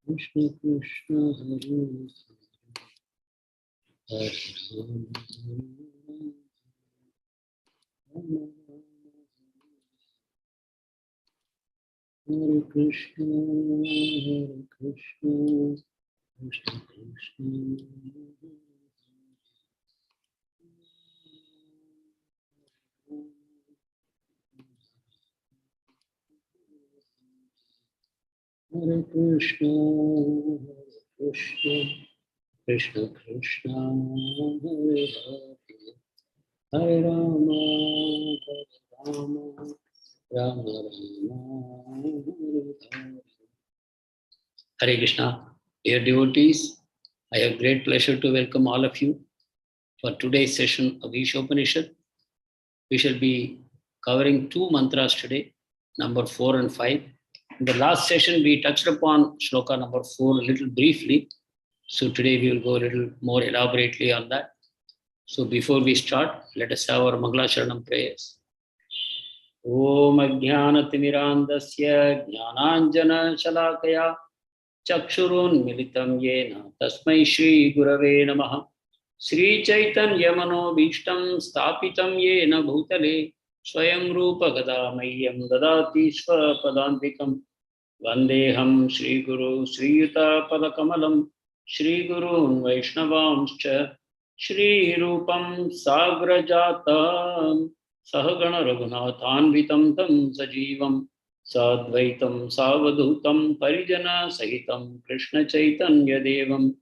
Krishna Krishna Hare Hare Hare Krishna Krishna Krishna Hare Krishna Krishna Krishna Krishna Hare Hare Hare Rama Rama Rama Hare Hare. Hare Krishna. Dear devotees, I have great pleasure to welcome all of you for today's session of Isopanisad. We shall be covering two mantras today, number 4 and 5. In the last session, we touched upon shloka number 4 a little briefly. So today we will go a little more elaborately on that. So before we start, let us have our Mangala prayers. Om Ajnanatimirandasya Jnananjana Shalakaya Chakshurun Militam Yena Tasmai Shri Gurave Namaha Sri Chaitanya Manobhishtam Stapitam Yena Bhutale Swayam Rupa Gadamayyam Dadati Swapadantikam Vandeham Sri Guru Sri Yuta Padakamalam Sri Gurun Vaishnavamscha Shri Rupam Sagrajatam Sahagana Raghunathanvitam Tam Sajivam Sadvaitam Savadutam Parijana Sahitam Krishna Chaitanya Devam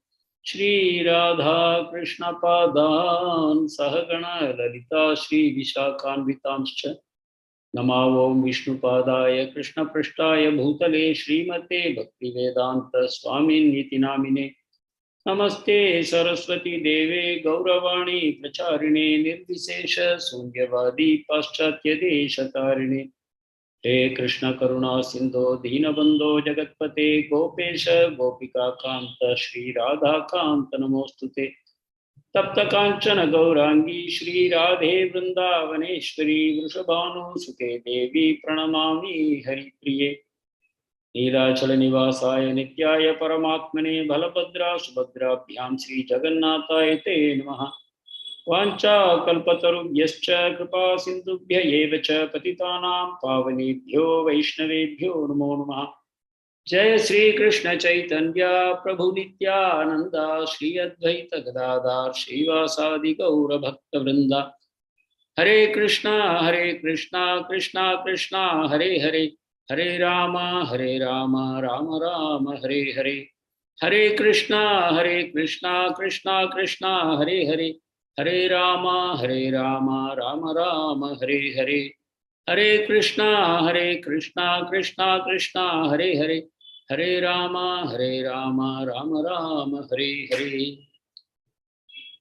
Shri Radha Krishna Padan Sahagana Lalita Shri Vishakhanvitamscha Namavom Vishnu Padaya Krishna Prishtaya Bhutale Srimate Bhakti Vedanta Swamin Niti Namine Namaste Saraswati Deve Gauravani Pracharine Nirvisesha Sunyavadi Paschatya Deshatarine He Krishna Karuna Sindho Deenabandho Jagatpate Gopesha Gopika Kanta Shri Radha Kanta Namostute Tapta Kanchana Gaurangi Shri Radhe Vrindavaneshwari Vrishabhanu Sute Devi Pranamami Hari Priye Neelachala Nivasaya Nityaya Paramatmane Balabhadra Subhadrabhyam Shri Jagannathaye Te Namaha Vancha Kalpatarubhyascha Kripa Sindhubhya Yevacha Patitanam Pavanebhyo Vaishnavebhyo Namo Namaha Jaya Sri Krishna Chaitanya Prabhu Nityananda Shri Advaita Gadadhar Srivasadi Gaura Bhakta Vrinda Hare Krishna Krishna Krishna Hare Hare Hare Rama Rama Rama Hare Hare Hare Krishna Krishna Krishna Hare Hare Hare Rama Rama Rama Hare Hare Hare Krishna Krishna Krishna Hare Hare Hare Rama Rama Rama Hare Hare.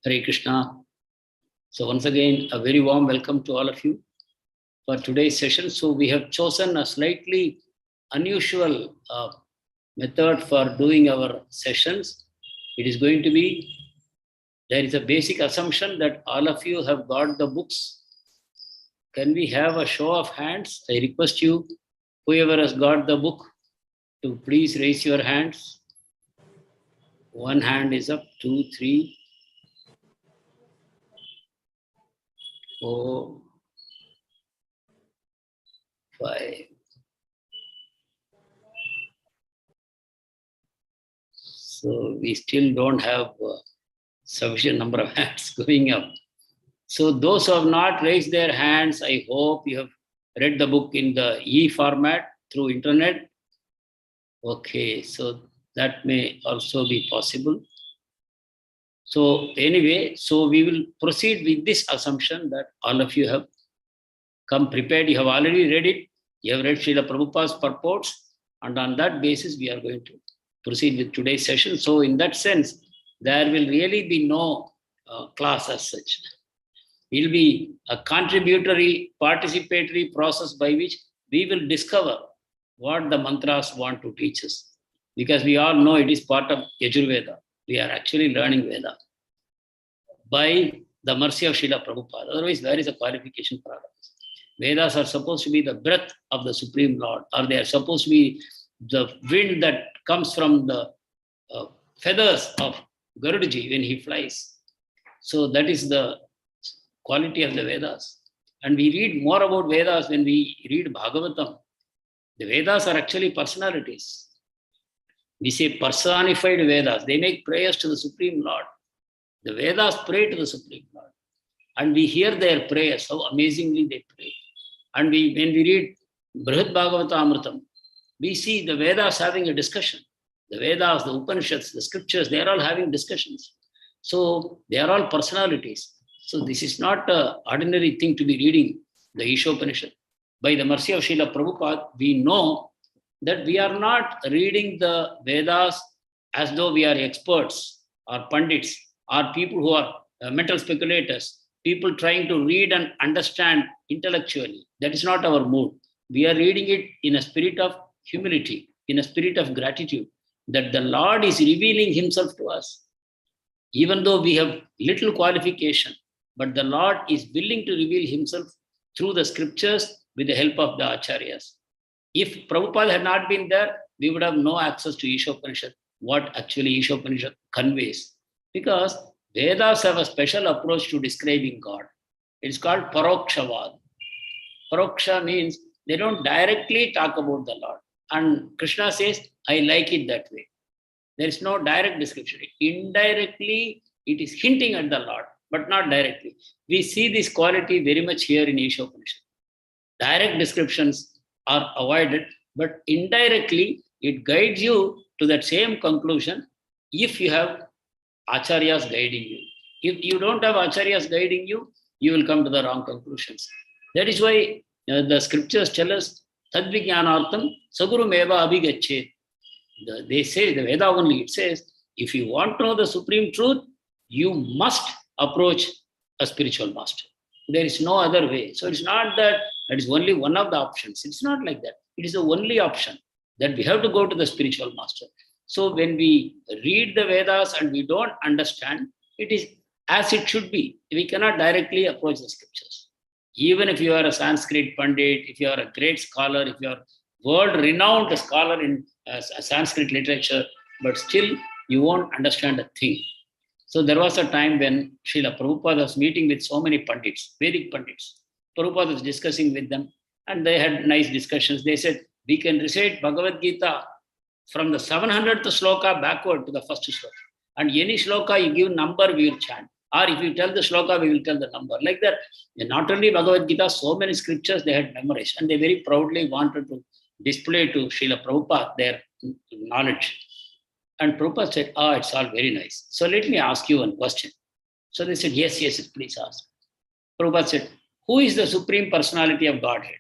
Hare Krishna. So once again, a very warm welcome to all of you for today's session. So we have chosen a slightly unusual method for doing our sessions. It is going to be, there is a basic assumption that all of you have got the books. Can we have a show of hands? I request you, whoever has got the book, to please raise your hands. One hand is up, 2, 3, 4, 5. So we still don't have sufficient number of hands going up. So those who have not raised their hands, I hope you have read the book in the e-format through internet. Okay, so that may also be possible. So anyway, so we will proceed with this assumption that all of you have come prepared. You have already read it. You have read Srila Prabhupada's purports. And on that basis, we are going to proceed with today's session. So in that sense, there will really be no class as such. It will be a contributory, participatory process by which we will discover what the mantras want to teach us. Because we all know it is part of Yajurveda. We are actually learning Veda by the mercy of Srila Prabhupada. Otherwise, where is the qualification for others? Vedas are supposed to be the breath of the Supreme Lord, or they are supposed to be the wind that comes from the feathers of Garudaji when he flies. So that is the quality of the Vedas. And we read more about Vedas when we read Bhagavatam. The Vedas are actually personalities. We say personified Vedas. They make prayers to the Supreme Lord. The Vedas pray to the Supreme Lord. And we hear their prayers, how amazingly they pray. And when we read Brihad Bhagavatamritam, we see the Vedas having a discussion. The Vedas, the Upanishads, the scriptures, they are all having discussions. So they are all personalities. So this is not an ordinary thing to be reading the Isopanishad. By the mercy of Srila Prabhupada, we know that we are not reading the Vedas as though we are experts or pandits or people who are mental speculators, people trying to read and understand intellectually. That is not our mood. We are reading it in a spirit of humility, in a spirit of gratitude, that the Lord is revealing himself to us. Even though we have little qualification, but the Lord is willing to reveal himself through the scriptures with the help of the acharyas. If Prabhupada had not been there, we would have no access to Isopanishad, what actually Isopanishad conveys. Because Vedas have a special approach to describing God. It's called Parokshavad. Paroksha means they don't directly talk about the Lord. And Krishna says, I like it that way. There is no direct description. Indirectly, it is hinting at the Lord, but not directly. We see this quality very much here in Isopanishad. Direct descriptions are avoided, but indirectly, it guides you to that same conclusion if you have acharyas guiding you. If you don't have acharyas guiding you, you will come to the wrong conclusions. That is why the scriptures tell us, Tadvijnanartham Saguru Meva Abhigachet. They say, the Veda only, it says, if you want to know the supreme truth, you must approach a spiritual master. There is no other way. So it's not that is only one of the options. It's not like that. It is the only option that we have to go to the spiritual master. So when we read the Vedas and we don't understand, it is as it should be. We cannot directly approach the scriptures. Even if you are a Sanskrit Pandit, if you are a great scholar, if you are world-renowned scholar in Sanskrit literature, but still you won't understand a thing. So there was a time when Srila Prabhupada was meeting with so many Pandits, Vedic Pandits. Prabhupada was discussing with them and they had nice discussions. They said, we can recite Bhagavad Gita from the 700th shloka backward to the first shloka. And any shloka you give number, we will chant. Or if you tell the shloka, we will tell the number. Like that, and not only Bhagavad Gita, so many scriptures they had memorized. And they very proudly wanted to display to Srila Prabhupada their knowledge. And Prabhupada said, it's all very nice. So let me ask you one question. So they said, yes, please ask. Prabhupada said, who is the Supreme Personality of Godhead?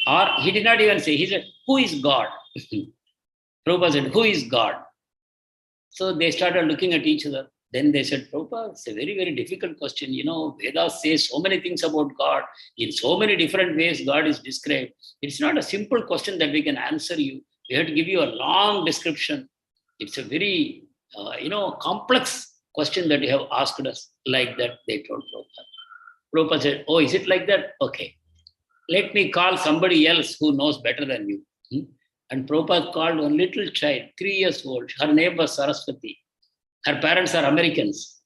Or he did not even say, he said, who is God? Prabhupada said, who is God? So they started looking at each other. Then they said, Prabhupada, it's a very, very difficult question. You know, Vedas say so many things about God. In so many different ways, God is described. It's not a simple question that we can answer you. We have to give you a long description. It's a very, complex question that you have asked us. Like that, they told Prabhupada. Prabhupada said, is it like that? Okay. Let me call somebody else who knows better than you. And Prabhupada called one little child, 3 years old. Her name was Saraswati. Her parents are Americans.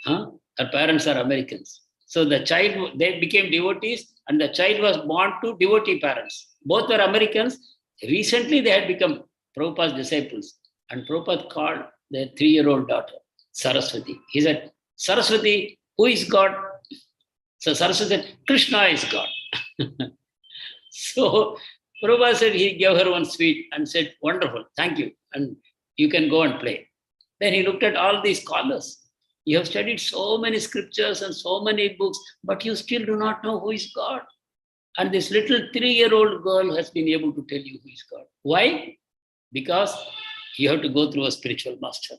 Her parents are Americans. So the child, they became devotees and the child was born to devotee parents. Both were Americans. Recently, they had become Prabhupada's disciples. And Prabhupada called their 3-year-old daughter, Saraswati. He said, Saraswati, who is God? So Saraswati said, Krishna is God. So Prabhupada said, he gave her one sweet and said, wonderful, thank you. And you can go and play. Then he looked at all these scholars. You have studied so many scriptures and so many books, but you still do not know who is God. And this little 3-year-old girl has been able to tell you who is God. Why? Because you have to go through a spiritual master.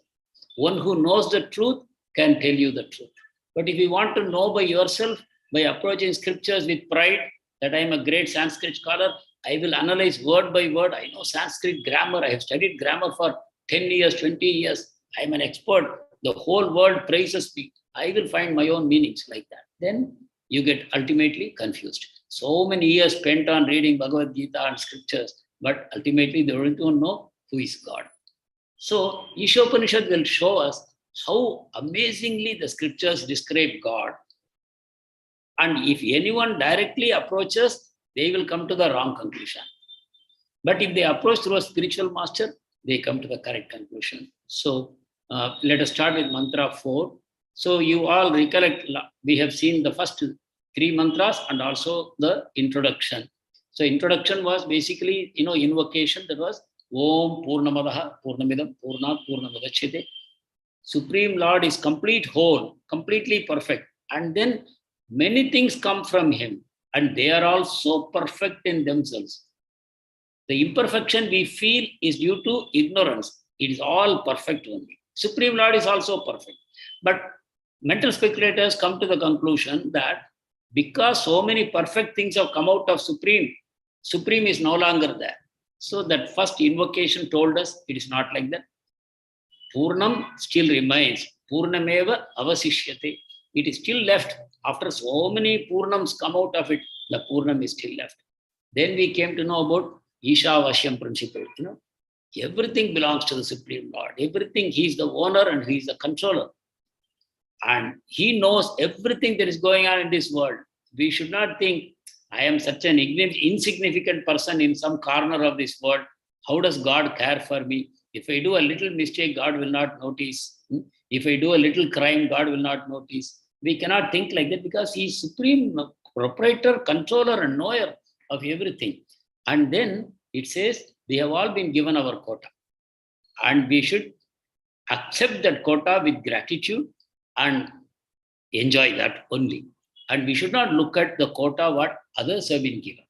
One who knows the truth can tell you the truth. But if you want to know by yourself, by approaching scriptures with pride, that I am a great Sanskrit scholar, I will analyze word by word. I know Sanskrit grammar. I have studied grammar for 10 years, 20 years. I am an expert. The whole world praises me. I will find my own meanings like that. Then you get ultimately confused. So many years spent on reading Bhagavad Gita and scriptures, but ultimately they don't know who is God. So Isopanisad will show us how amazingly the scriptures describe God. And if anyone directly approaches, they will come to the wrong conclusion. But if they approach through a spiritual master, they come to the correct conclusion. So let us start with mantra 4. So you all recollect, we have seen the first 3 mantras and also the introduction. So introduction was basically, invocation. That was Om Purnamadaha Purnamidam Purnat Purnamadachyate. Supreme Lord is complete whole, completely perfect. And then many things come from him, and they are also perfect in themselves. The imperfection we feel is due to ignorance. It is all perfect only. Supreme Lord is also perfect. But mental speculators come to the conclusion that because so many perfect things have come out of Supreme, Supreme is no longer there. So that first invocation told us it is not like that. Purnam still remains. Purnameva avasishyate. It is still left. After so many Purnams come out of it, the Purnam is still left. Then we came to know about Ishavashyam principle. Everything belongs to the Supreme Lord. Everything, he is the owner and he is the controller. And he knows everything that is going on in this world. We should not think, I am such an insignificant person in some corner of this world. How does God care for me? If I do a little mistake, God will not notice. If I do a little crime, God will not notice. We cannot think like that because he is supreme proprietor, controller, and knower of everything. And then it says, we have all been given our quota. And we should accept that quota with gratitude and enjoy that only. And we should not look at the quota what others have been given.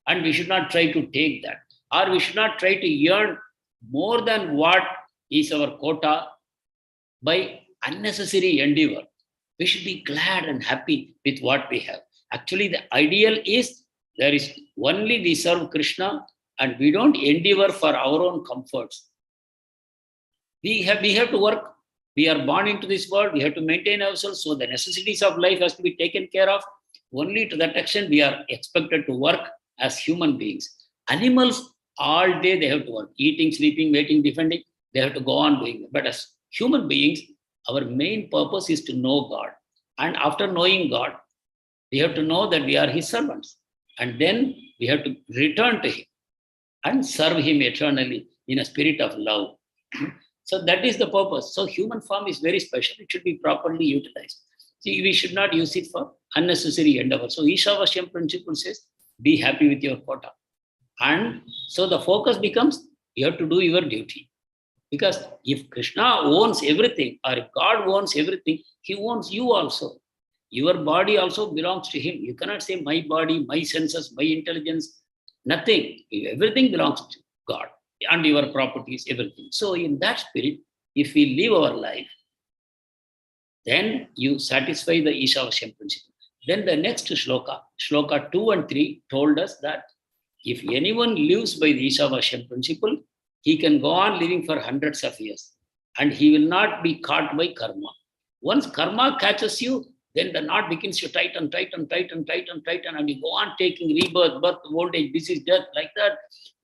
And we should not try to take that. Or we should not try to earn more than what is our quota by unnecessary endeavor. We should be glad and happy with what we have. Actually, the ideal is there is only we serve Krishna and we don't endeavor for our own comforts. We have to work. We are born into this world. We have to maintain ourselves. So the necessities of life has to be taken care of. Only to that extent we are expected to work as human beings. Animals, all day they have to work. Eating, sleeping, waiting, defending. They have to go on doing it. But as human beings, our main purpose is to know God. And after knowing God, we have to know that we are his servants. And then we have to return to him and serve him eternally in a spirit of love. So that is the purpose. So human form is very special. It should be properly utilized. See, we should not use it for unnecessary endeavor. So Ishavashyam principle says, be happy with your quota. And so the focus becomes, you have to do your duty. Because if Krishna owns everything, or if God owns everything, he owns you also. Your body also belongs to him. You cannot say my body, my senses, my intelligence, nothing. Everything belongs to God. And your properties, everything. So in that spirit, if we live our life, then you satisfy the Ishavashyam principle. Then the next shloka 2 and 3 told us that if anyone lives by the Ishavashyam principle, he can go on living for hundreds of years and he will not be caught by karma. Once karma catches you, then the knot begins to tighten, and you go on taking rebirth, birth, old age, disease, death, like that.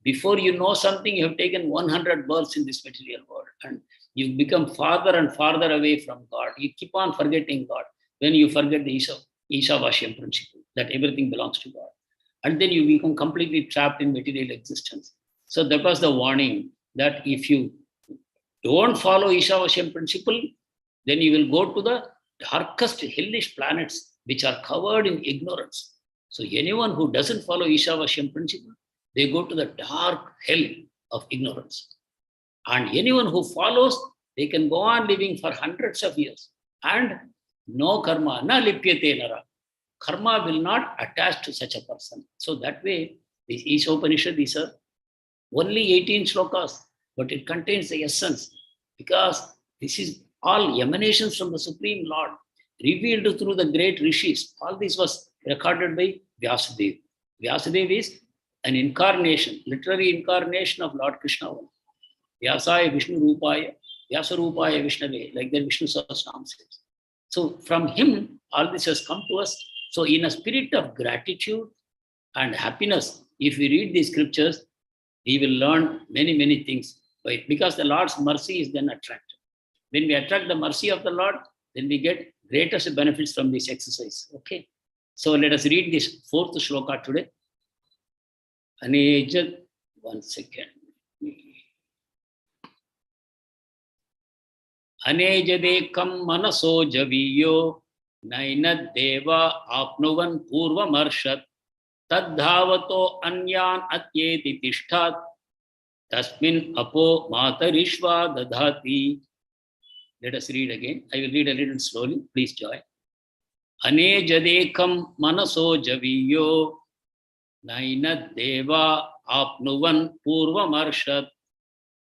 Before you know something, you have taken 100 births in this material world and you become farther and farther away from God. You keep on forgetting God when you forget the Ishavashyam principle, that everything belongs to God. And then you become completely trapped in material existence. So that was the warning that if you don't follow Ishavashyam principle, then you will go to the darkest hellish planets which are covered in ignorance. So anyone who doesn't follow Ishavashyam principle, they go to the dark hell of ignorance. And anyone who follows, they can go on living for hundreds of years. And no karma, na lipyate nara. karma will not attach to such a person. So that way, this Isopanishad is only 18 slokas, but it contains the essence, because this is all emanations from the Supreme Lord, revealed through the great rishis. All this was recorded by Vyasadeva. Vyasadeva is an incarnation, literary incarnation of Lord Krishna. Vyasaya Vishnu Rupaya, Vyasa Rupaya Vishnave, like that Vishnu Sahasranam says. So from him, all this has come to us. So in a spirit of gratitude and happiness, if we read these scriptures, we will learn many, many things. Because the Lord's mercy is then attracted. When we attract the mercy of the Lord, then we get greatest benefits from this exercise. Okay. So let us read this fourth shloka today. Anejad, one second. Anejadekam manaso javiyo nainad deva apnuvan purvamarshat tadhavato anyan atyeti tishtat tasmin apo matarishva dadhati. Let us read again. I will read a little slowly. Please join. Anejadekam manaso javiyo nainad deva apnuvan purvamarshat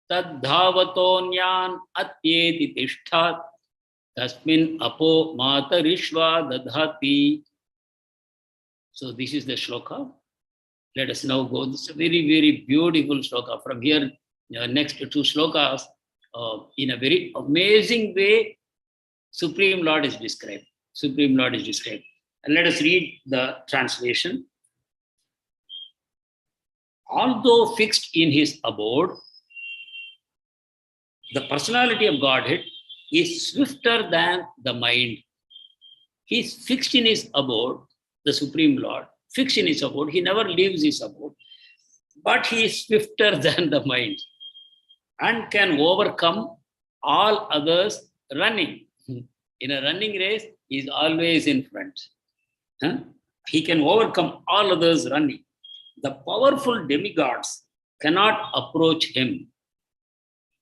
tadhavatoniyan atyeti tishtat tasmin apo matarishva dadhati. So this is the shloka. Let us now go. This is a very, very beautiful shloka. From here, next two shlokas, in a very amazing way, Supreme Lord is described. Supreme Lord is described. And let us read the translation. Although fixed in his abode, the personality of Godhead is swifter than the mind. He is fixed in his abode, the Supreme Lord, fixed in his abode. He never leaves his abode, but he is swifter than the mind and can overcome all others running. In a running race, he is always in front. He can overcome all others running. The powerful demigods cannot approach him.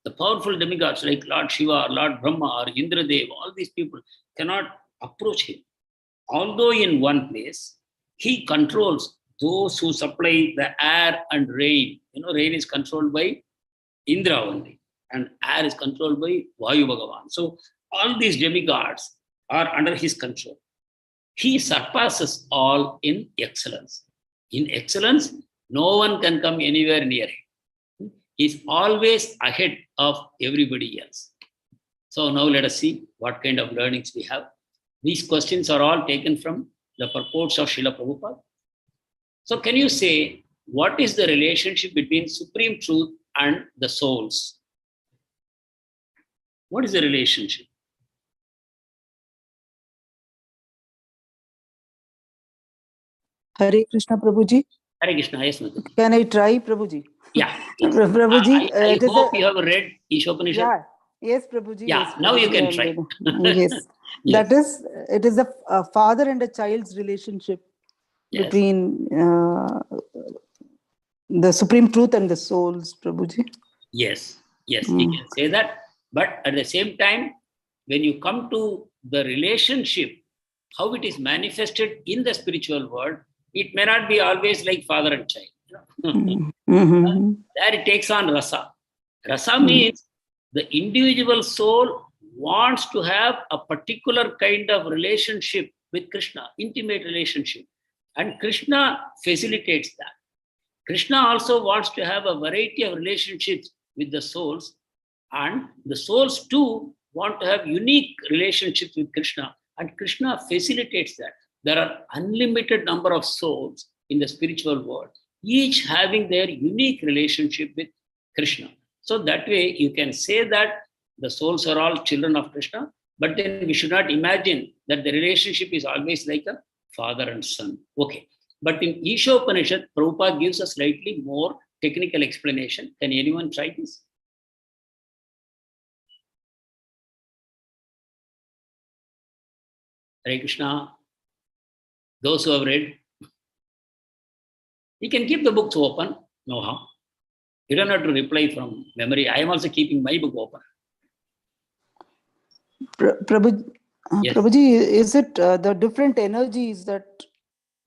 The powerful demigods like Lord Shiva, or Lord Brahma, or Indradev, all these people cannot approach him. Although in one place, he controls those who supply the air and rain. Rain is controlled by Indra only, and air is controlled by Vayu Bhagavan. So all these demigods are under his control. He surpasses all in excellence. In excellence, no one can come anywhere near him. He's always ahead of everybody else. So now let us see what kind of learnings we have. These questions are all taken from the purports of Srila Prabhupada. So can you say, what is the relationship between Supreme Truth and the souls? What is the relationship? Hare Krishna, Prabhuji. Hare Krishna, yes, Madhu. Can I try, Prabhuji? Yeah. Prabhuji, I hope you have read Isopanisad. Yeah. Yes, Prabhuji. Yeah, yes, Prabhuji, now you can try. Yes. Yes. It is a father and a child's relationship between the Supreme Truth and the souls, Prabhuji. Yes, you can say that. But at the same time, when you come to the relationship, how it is manifested in the spiritual world, it may not be always like father and child. There it takes on rasa. Rasa means the individual soul wants to have a particular kind of relationship with Krishna, intimate relationship. And Krishna facilitates that. Krishna also wants to have a variety of relationships with the souls, and the souls too want to have unique relationships with Krishna, and Krishna facilitates that. There are unlimited number of souls in the spiritual world, each having their unique relationship with Krishna. So that way you can say that the souls are all children of Krishna, but then we should not imagine that the relationship is always like a father and son. Okay. But in Isopanisad, Prabhupada gives a slightly more technical explanation. Can anyone try this? Hare Krishna. Those who have read, you can keep the books open. No harm. You don't have to reply from memory. I am also keeping my book open. Prabhuji, Yes. Prabhuji, is it the different energies that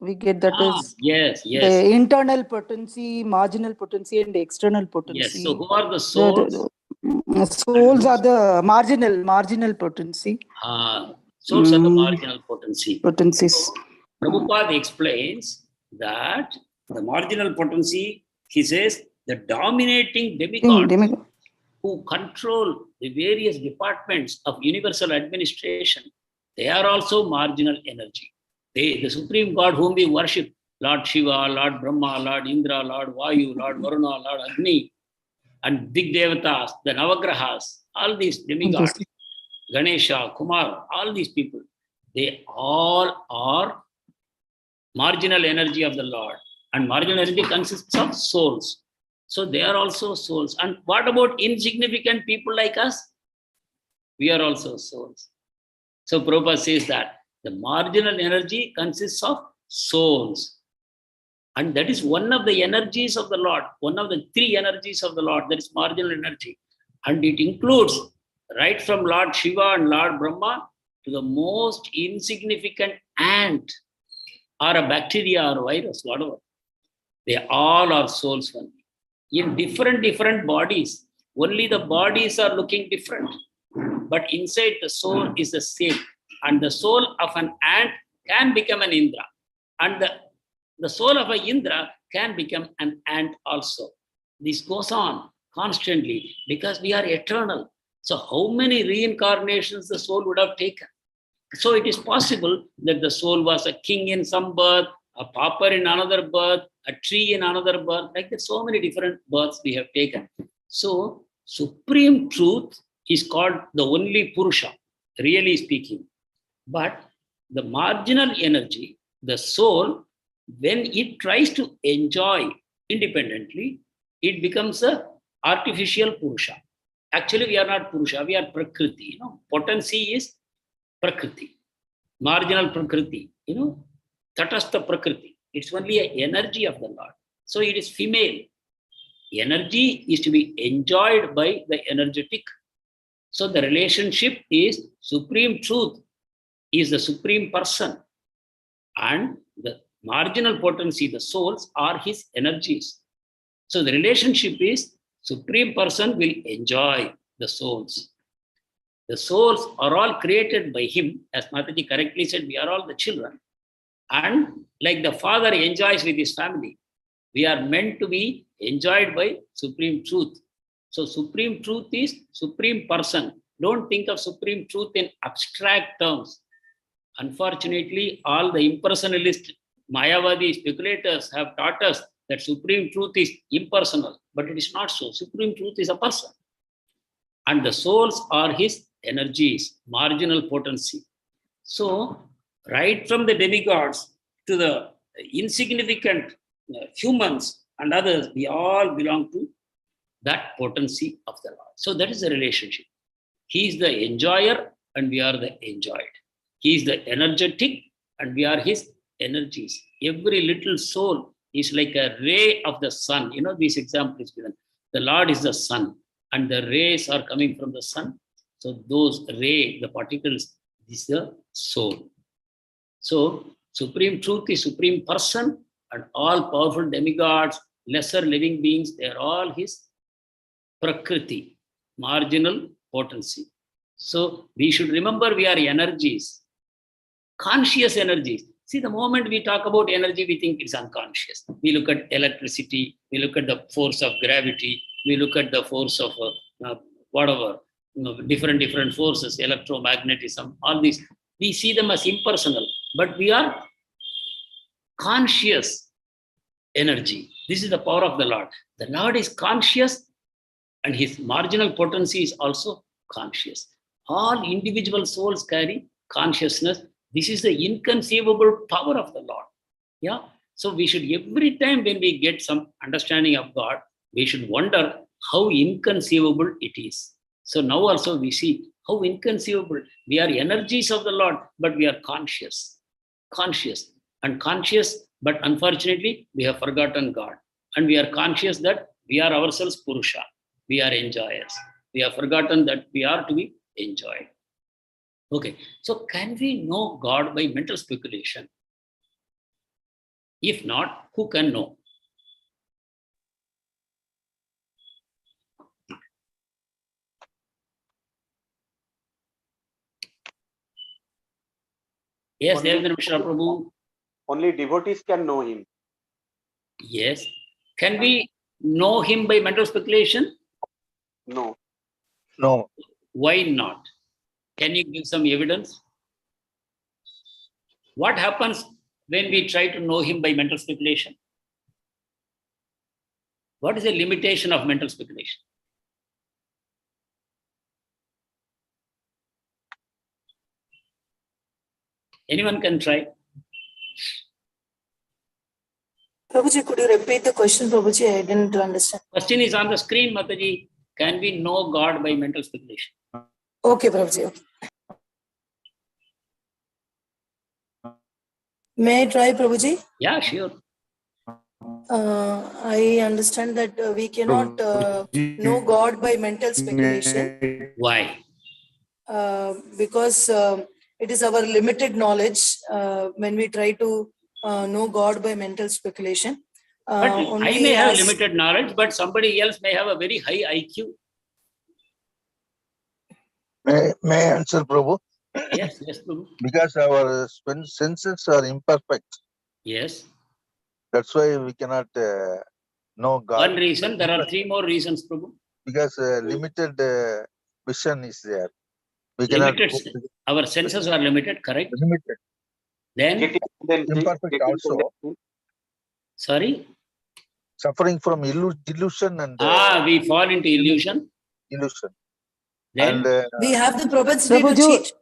we get, that is Yes, yes. the internal potency, marginal potency, and the external potency? Yes. So who are the The souls? souls are the marginal potency. Souls are the marginal potency. Potencies. So, Prabhupada explains that the marginal potency, he says, the dominating demigods who control the various departments of universal administration, they are also marginal energy. The Supreme God whom we worship, Lord Shiva, Lord Brahma, Lord Indra, Lord Vayu, Lord Varuna, Lord Agni, and Dig Devatas, the Navagrahas, all these demigods, Ganesha, Kumar, all these people, they all are marginal energy of the Lord. And marginal energy consists of souls. So they are also souls. And what about insignificant people like us? We are also souls. So Prabhupada says that the marginal energy consists of souls. And that is one of the energies of the Lord, one of the three energies of the Lord, that is marginal energy. And it includes right from Lord Shiva and Lord Brahma to the most insignificant ant or a bacteria or a virus, whatever. They all are souls only. In different bodies, only the bodies are looking different. But inside the soul is the same. And the soul of an ant can become an Indra. And the soul of an Indra can become an ant also. This goes on constantly because we are eternal. So how many reincarnations the soul would have taken? So it is possible that the soul was a king in some birth, a pauper in another birth, a tree in another birth. Like that, so many different births we have taken. So supreme truth is called the only Purusha, really speaking. But the marginal energy, the soul, when it tries to enjoy independently, it becomes a artificial Purusha. Actually, we are not Purusha, we are Prakriti. Potency is Prakriti, marginal Prakriti, Tatastha Prakriti. It's only an energy of the Lord. So it is female. Energy is to be enjoyed by the energetic. So the relationship is supreme truth, is the supreme person. And the marginal potency, the souls, are his energies. So the relationship is supreme person will enjoy the souls. The souls are all created by him. As Mataji correctly said, we are all the children. And like the father enjoys with his family, we are meant to be enjoyed by supreme truth. So supreme truth is supreme person. Don't think of supreme truth in abstract terms. Unfortunately, all the impersonalist Mayavadi speculators have taught us that supreme truth is impersonal, but it is not so. Supreme truth is a person. And the souls are his energies, marginal potency. So, right from the demigods to the insignificant humans and others, we all belong to that potency of the Lord. So, that is the relationship. He is the enjoyer and we are the enjoyed. He is the energetic and we are his energies. Every little soul is like a ray of the sun. This example is given. The Lord is the sun and the rays are coming from the sun. So those rays, the particles, is the soul. So supreme truth is supreme person and all powerful demigods, lesser living beings, they are all his Prakriti, marginal potency. So we should remember we are energies, conscious energies. See, the moment we talk about energy, we think it's unconscious. We look at electricity, we look at the force of gravity, we look at the force of whatever, different forces, electromagnetism, all these. We see them as impersonal, but we are conscious energy. This is the power of the Lord. The Lord is conscious and his marginal potency is also conscious. All individual souls carry consciousness. This is the inconceivable power of the Lord. Yeah. So we should, every time when we get some understanding of God, we should wonder how inconceivable it is. So now also we see how inconceivable. We are energies of the Lord, but we are conscious, and conscious, but unfortunately we have forgotten God. And we are conscious that we are ourselves Purusha. We are enjoyers. We have forgotten that we are to be enjoyed. Okay, so can we know God by mental speculation? If not, who can know? Yes, Devendra Mishra Prabhu. Only devotees can know him. Yes. Can we know him by mental speculation? No. No. Why not? Can you give some evidence? What happens when we try to know him by mental speculation? What is the limitation of mental speculation? Anyone can try. Prabhuji, could you repeat the question, Prabhuji? I didn't understand. Question is on the screen, Mataji. Can we know God by mental speculation? Okay, Prabhuji. Okay. May I try, Prabhuji? Yeah, sure. I understand that we cannot know God by mental speculation. Why? Because it is our limited knowledge when we try to know God by mental speculation. But I may have limited knowledge, but somebody else may have a very high IQ. May I answer, Prabhu? Yes, yes, Prabhu. Because our senses are imperfect. Yes. That's why we cannot know God. One reason, there are three more reasons, Prabhu. Because limited vision is there. We Limited, cannot. our senses are limited, correct? Limited. Then, Imperfect also. sorry? Suffering from delusion and We fall into illusion. illusion. Then, And we have the propensity Prabhuji, to cheat.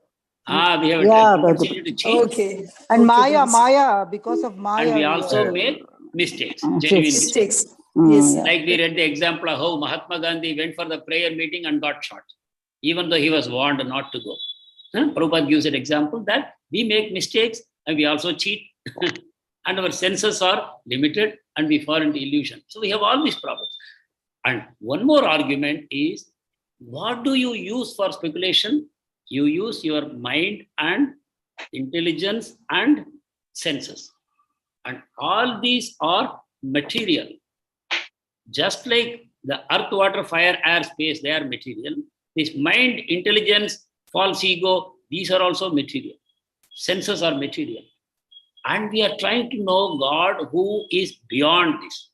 we have Yeah, a propensity to cheat. Okay. and Okay, Maya, because of Maya. And we we also are- make mistakes, Yes. genuine mistakes. Mistakes. Yes. yeah. Like we read the example of how Mahatma Gandhi went for the prayer meeting and got shot, even though he was warned not to go. Prabhupada gives an example that we make mistakes and we also cheat. And our senses are limited and we fall into illusion. So we have all these problems. And one more argument is, what do you use for speculation? You use your mind and intelligence and senses. And all these are material. Just like the earth, water, fire, air, space, they are material. This mind, intelligence, false ego, these are also material. Senses are material. And we are trying to know God who is beyond this.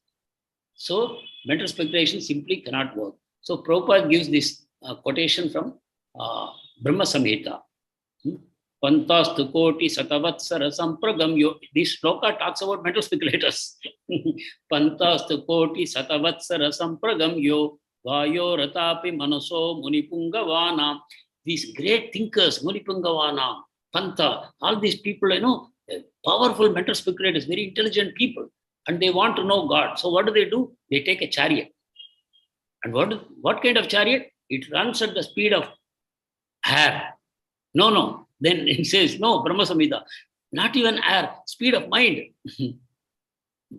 So mental speculation simply cannot work. So Prabhupada gives this quotation from Brahma Samhita. Pantastu koti satavatsara sampragamyo. This shloka talks about mental speculators. Pantastu koti satavatsara sampragamyo vayo ratapi manaso munipungavana. These great thinkers, munipungavana, Panta, all these people, powerful mental speculators, very intelligent people, and they want to know God. So what do? They take a chariot. And what kind of chariot? It runs at the speed of air. No. Then it says, no, Brahma Samhita, not even air, speed of mind.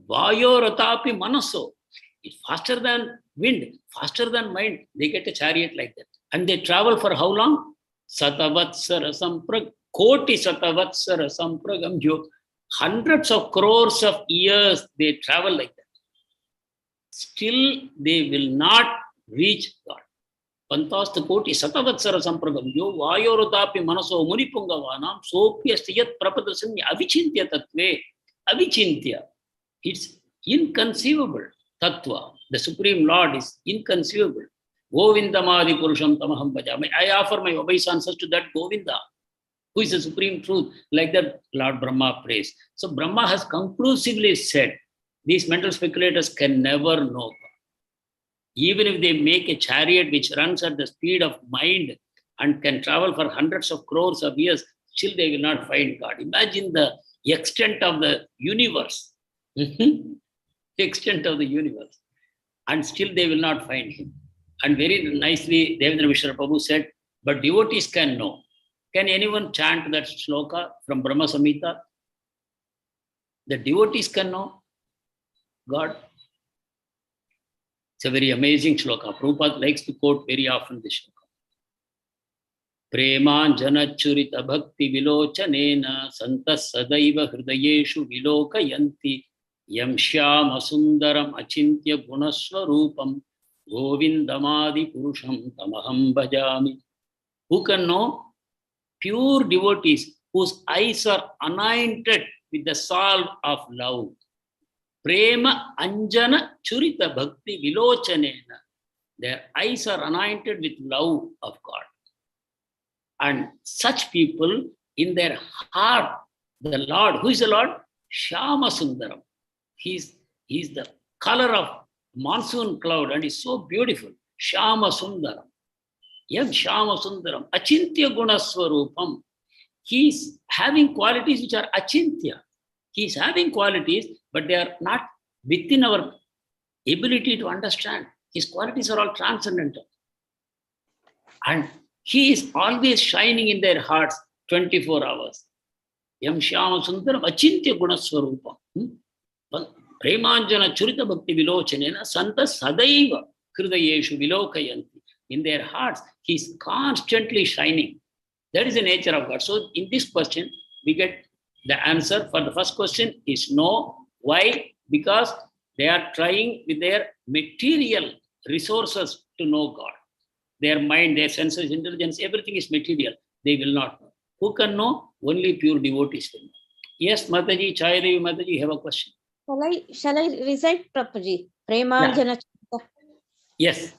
Vayo ratapi manaso. It's faster than wind, faster than mind. They get a chariot like that. And they travel for how long? Satavatsara samprag, koti satavatsara sampragamyo. Hundreds of crores of years they travel like that. Still, they will not reach God. Pantastu koti satavatsara sampragamyo vayorutapi manaso munipungavaanam sopyasti yat prapadasanya avichintya tatve. Avichintya. It's inconceivable. Tattva. The Supreme Lord is inconceivable. Govindamadi Purusham Tamaham Bhajami. I offer my obeisances to that Govinda, who is the supreme truth, like that Lord Brahma prays. So Brahma has conclusively said, these mental speculators can never know God. Even if they make a chariot which runs at the speed of mind and can travel for hundreds of crores of years, still they will not find God. Imagine the extent of the universe. The extent of the universe. And still they will not find him. And very nicely, Devendra Mishra Prabhu said, but devotees can know. Can anyone chant that shloka from Brahma Samhita? The devotees can know God. It's a very amazing shloka. Prabhupada likes to quote very often this shloka. प्रेमाञ्जनच्युरित भक्ति विलोचनेन सन्तः सदैव हृदयेषु विलोकयन्ति यं श्यामसुन्दरम् अचिन्त्य गुणस्वरूपं गोविन्दमादिपुरुषं तमहं भजामि. Who can know? Pure devotees whose eyes are anointed with the salve of love. Prema anjana churita bhakti vilochanena. Their eyes are anointed with love of God. And such people in their heart, the Lord, who is the Lord? Shyama Sundaram. He's the color of monsoon cloud and is so beautiful. Shyama Sundaram. Yam Shyama Sundaram. Achintya Gunaswarupam. He's having qualities which are achintya. He's having qualities, but they are not within our ability to understand. His qualities are all transcendental. And he is always shining in their hearts 24 hours. Yam Shyama Sundaram Achintya Gunaswarupam. Premanjana Churita Bhakti Vilochanena Santa Sadaiva Hridayeshu Vilokayanti. In their hearts, he is constantly shining. That is the nature of God. So in this question, we get the answer for the first question is no. Why? Because they are trying with their material resources to know God. Their mind, their senses, intelligence, everything is material. They will not know. Who can know? Only pure devotees will know. Yes, Mataji, Chayadevi Mataji, you have a question. Shall I recite, Prabhuji? Premanjana. Yes.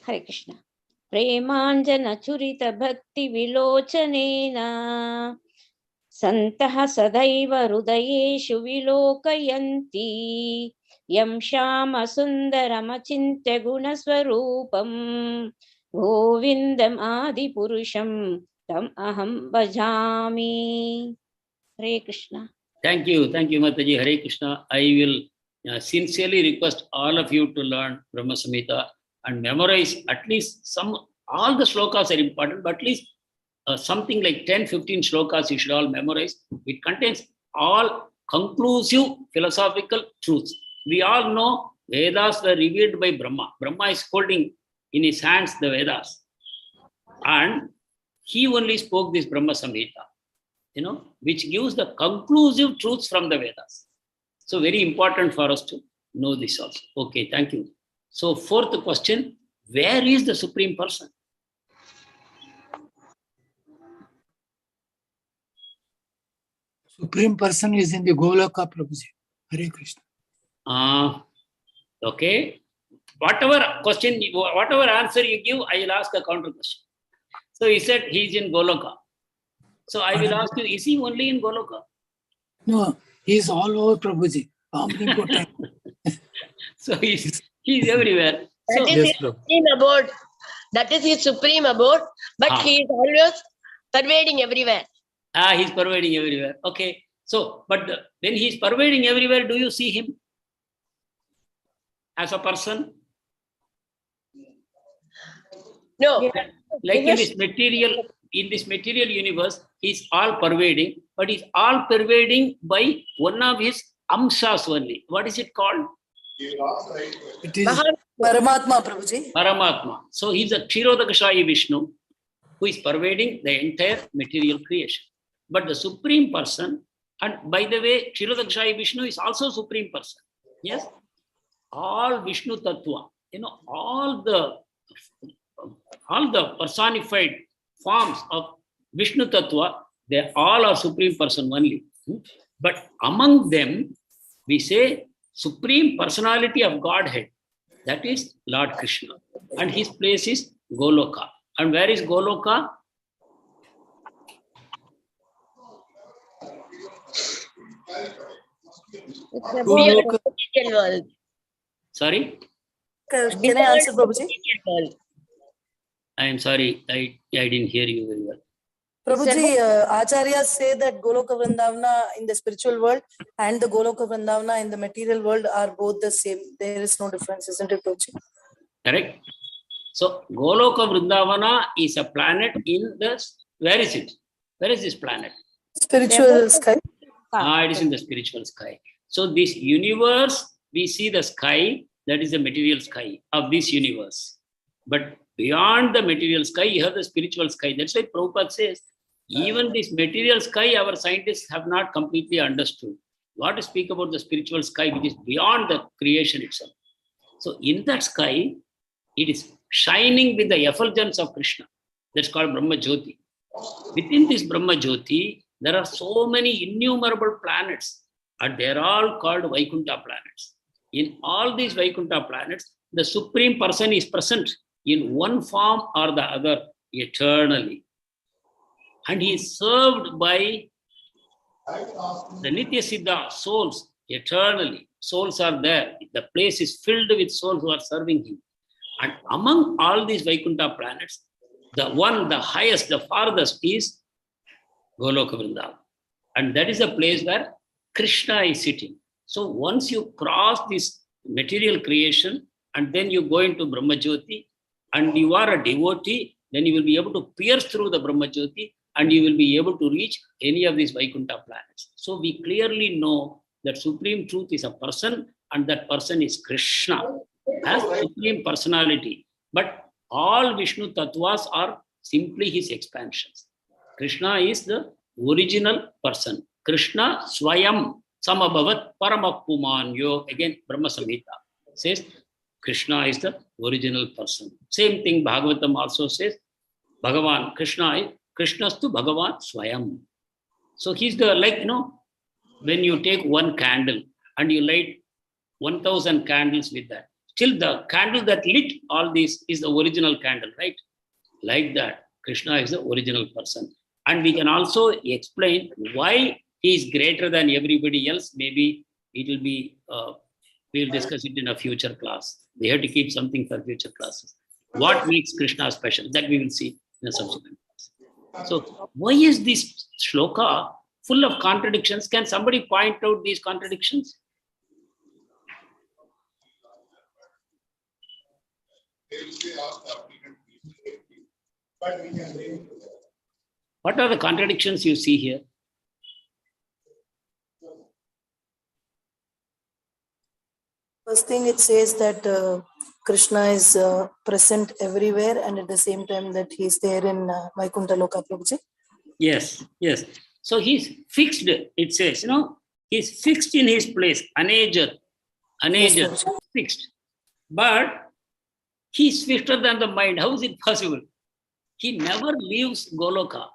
Hare Krishna. Premanjana churita bhakti vilochanena santah sadaiva hridayeshu vilokayanti yam shama sundaram achintya gunaswarupam govindam adipurusham tam aham bhajami. Hare Krishna. Thank you, Mataji. Hare Krishna. I will sincerely request all of you to learn Brahma Samhita and memorize at least some. All the shlokas are important, but at least something like 10-15 shlokas you should all memorize. It contains all conclusive philosophical truths. We all know Vedas were revealed by Brahma. Brahma is holding in his hands the Vedas, and he only spoke this Brahma Samhita, which gives the conclusive truths from the Vedas. So very important for us to know this also. Okay, thank you. So fourth question, where is the Supreme Person? Supreme Person is in the Goloka, Prabhuji. Hare Krishna. Okay. Whatever question, whatever answer you give, I will ask a counter question. So he said he is in Goloka. So I will ask you, is he only in Goloka? No, he is all over, Prabhuji. Omnipotent. So he's everywhere. That is his supreme abode. That is his supreme abode, but he is always pervading everywhere. He's pervading everywhere. Okay. So, but when he's pervading everywhere, do you see him as a person? No. Like in this material universe, he's all pervading, but he's all pervading by one of his amshas only. What is it called? It is Paramatma, Prabhuji. Paramatma. So he's a Kshirodakashayi Vishnu who is pervading the entire material creation. But the Supreme Person, and by the way, Kshirodakashayi Vishnu is also Supreme Person. Yes? All Vishnu Tattva, all the personified forms of Vishnu Tattva, they all are Supreme Person only. But among them, we say Supreme Personality of Godhead, that is Lord Krishna. And his place is Goloka. And where is Goloka? It's a material world. Sorry? Can I answer, Prabhuji? I am sorry, I didn't hear you very well. Prabhuji, Acharyas say that Goloka Vrindavana in the spiritual world and the Goloka Vrindavana in the material world are both the same. There is no difference, isn't it, Prabhuji? Correct. So Goloka Vrindavana is a planet in the, where is it? Where is this planet? Spiritual sky. It is in the spiritual sky. So this universe, we see the sky, that is the material sky of this universe. But beyond the material sky, you have the spiritual sky. That's why Prabhupada says, even this material sky, our scientists have not completely understood. What to speak about the spiritual sky, which is beyond the creation itself. So in that sky, it is shining with the effulgence of Krishna. That's called Brahma Jyoti. Within this Brahma Jyoti, there are so many innumerable planets, and they're all called Vaikuntha planets. In all these Vaikuntha planets, the Supreme Person is present in one form or the other eternally. And he is served by the Nitya Siddha souls eternally. Souls are there. The place is filled with souls who are serving him. And among all these Vaikuntha planets, the one, the highest, the farthest is Goloka Vrindavan. And that is the place where Krishna is sitting. So once you cross this material creation and then you go into Brahma Jyoti and you are a devotee, then you will be able to pierce through the Brahma Jyoti and you will be able to reach any of these Vaikuntha planets. So we clearly know that Supreme Truth is a person and that person is Krishna as Supreme Personality. But all Vishnu Tattvas are simply his expansions. Krishna is the original person. Krishna Swayam Samabhavat Paramapumanyo. Again, Brahma Samhita says Krishna is the original person. Same thing Bhagavatam also says, Bhagavan Krishna, Krishnastu Bhagavan Swayam. So he's the, like, when you take one candle and you light 1,000 candles with that, still the candle that lit all these is the original candle, right? Like that, Krishna is the original person. And we can also explain why he is greater than everybody else. Maybe it will be, we'll discuss it in a future class. We have to keep something for future classes. What makes Krishna special? That we will see in a subsequent class. So why is this shloka full of contradictions? Can somebody point out these contradictions? What are the contradictions you see here? First thing, it says that Krishna is present everywhere and at the same time that he is there in Vaikuntha Loka, Prabhuji. Yes, yes. So he's fixed, it says, he's fixed in his place, anejat, Yes, fixed. But he's swifter than the mind. How is it possible? He never leaves Goloka.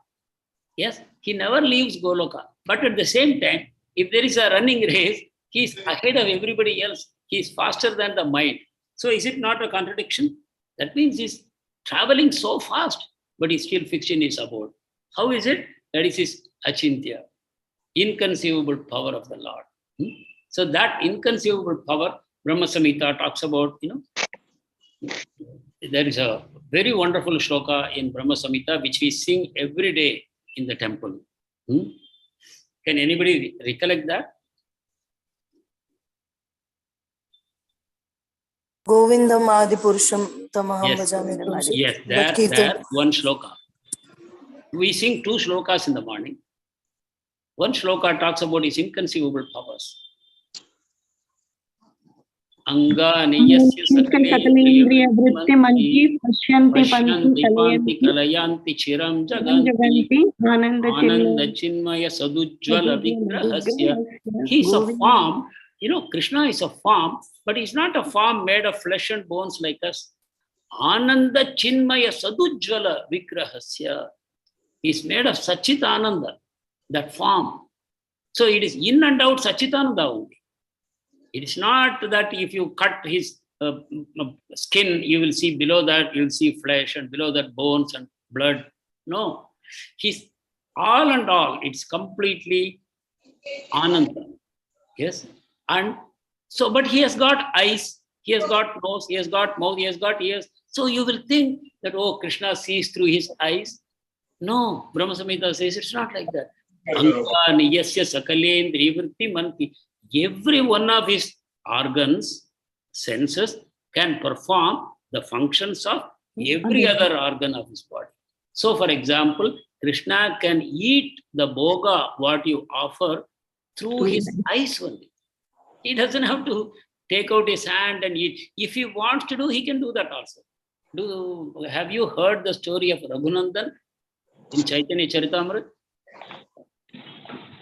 Yes, he never leaves Goloka. But at the same time, if there is a running race, he's ahead of everybody else. He's faster than the mind. So is it not a contradiction? That means he's traveling so fast, but he's still fixed in his abode. How is it? That is his achintya, inconceivable power of the Lord. So that inconceivable power, Brahma Samhita talks about, there is a very wonderful shloka in Brahma Samhita, which we sing every day in the temple. Can anybody recollect that? Govindam Adipurusham Tamaham Bhajami, Prabhuji. Yes, there one shloka. We sing two shlokas in the morning. One shloka talks about his inconceivable powers. Anganiyasya Sakalendriya Vritti Manji Pashyanti Panti Kalayanti Chiram Jaganti Ananda Chinmaya Sadujjvala Vigrahasya. He's a form, Krishna is a form, but he's not a form made of flesh and bones like us. Ananda Chinmaya Sadujjvala Vigrahasya. He's made of Sachitananda, that form. So it is in and out Sachitananda only. It is not that if you cut his skin, you will see below that, you will see flesh, and below that bones and blood. No, he's all and all. It's completely Ananda. Yes. And so, but he has got eyes, he has got nose, he has got mouth, he has got ears. So you will think that, oh, Krishna sees through his eyes. No, Brahma Samhita says it's not like that. Every one of his organs, senses, can perform the functions of every other organ of his body. So, for example, Krishna can eat the bhoga, what you offer, through his eyes only. He doesn't have to take out his hand and eat. If he wants to do, he can do that also. Have you heard the story of Raghunandan in Chaitanya Charitamrita?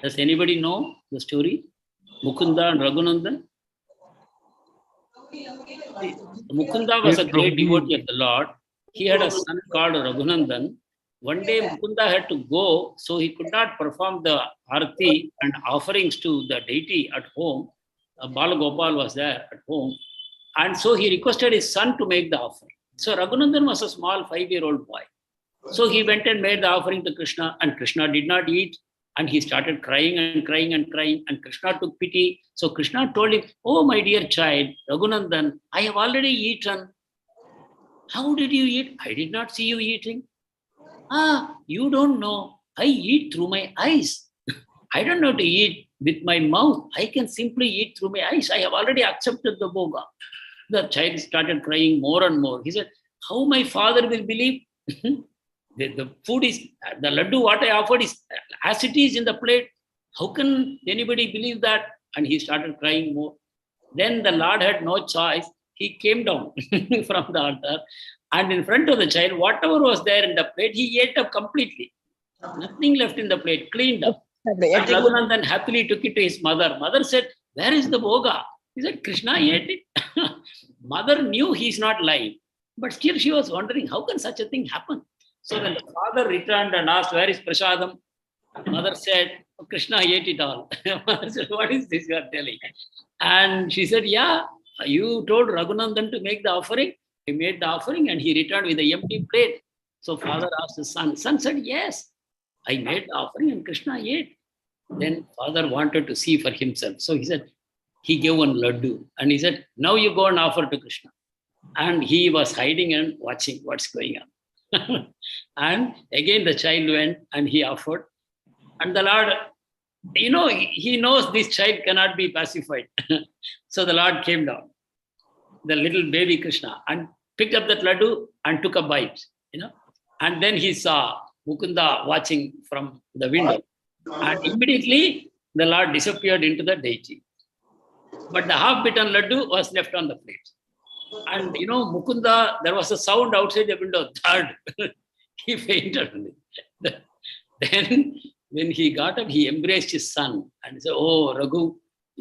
Does anybody know the story? Mukunda and Raghunandan? Mukunda was a great devotee of the Lord. He had a son called Raghunandan. One day Mukunda had to go, so he could not perform the arati and offerings to the deity at home. Bala Gopal was there at home. And so he requested his son to make the offering. So Raghunandan was a small 5-year-old boy. So he went and made the offering to Krishna, and Krishna did not eat. And he started crying and crying and crying. And Krishna took pity. So Krishna told him, "Oh, my dear child, Raghunandan, I have already eaten." "How did you eat?" "I did not see you eating." "Ah, you don't know. I eat through my eyes. I don't know to eat with my mouth. I can simply eat through my eyes. I have already accepted the bhoga." The child started crying more and more. He said, "How my father will believe?" The food is, the laddu what I offered is as it is in the plate. How can anybody believe that? And he started crying more. Then the Lord had no choice. He came down from the altar, and in front of the child, whatever was there in the plate, he ate up completely. Nothing left in the plate, cleaned up. And Raghunandan happily took it to his mother. Mother said, "Where is the bhoga?" He said, "Krishna ate it." Mother knew he's not lying, but still she was wondering, how can such a thing happen? So when the father returned and asked, "Where is prasadam?" Mother said, "Oh, Krishna ate it all." Mother said, "What is this you are telling?" And she said, "Yeah, you told Raghunandan to make the offering. He made the offering and he returned with an empty plate." So father asked his son. Son said, "Yes, I made the offering and Krishna ate." Then father wanted to see for himself. So he said, he gave one laddu and he said, "Now you go and offer to Krishna." And he was hiding and watching what's going on. And again the child went and he offered. And the Lord, he knows this child cannot be pacified. So the Lord came down, the little baby Krishna, and picked up that laddu and took a bite, And then he saw Mukunda watching from the window. And immediately the Lord disappeared into the deity. But the half-bitten laddu was left on the plate. And Mukunda, there was a sound outside the window, thud. He fainted. Then when he got up, he embraced his son and said, "Oh, Raghu,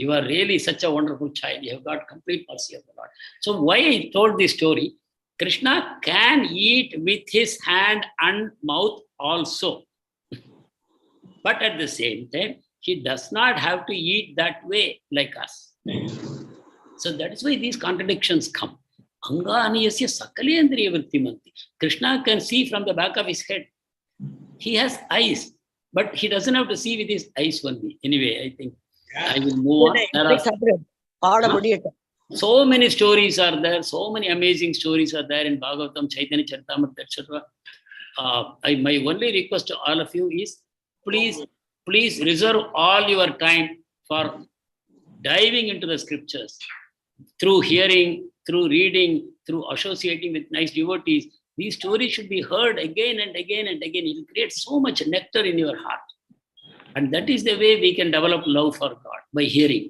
you are really such a wonderful child. You have got complete mercy of the Lord." So why I told this story, Krishna can eat with his hand and mouth also. But at the same time, he does not have to eat that way like us. So that is why these contradictions come. Anga aniyasya sakalendriya vrittimanti. Krishna can see from the back of his head. He has eyes, but he doesn't have to see with his eyes only. Anyway, I think I will move on. So many stories are there. So many amazing stories are there in Bhagavatam, Chaitanya Charitamrita, etc. My only request to all of you is, please reserve all your time for diving into the scriptures through hearing, through reading, through associating with nice devotees. These stories should be heard again and again and again. It will create so much nectar in your heart. And that is the way we can develop love for God, by hearing.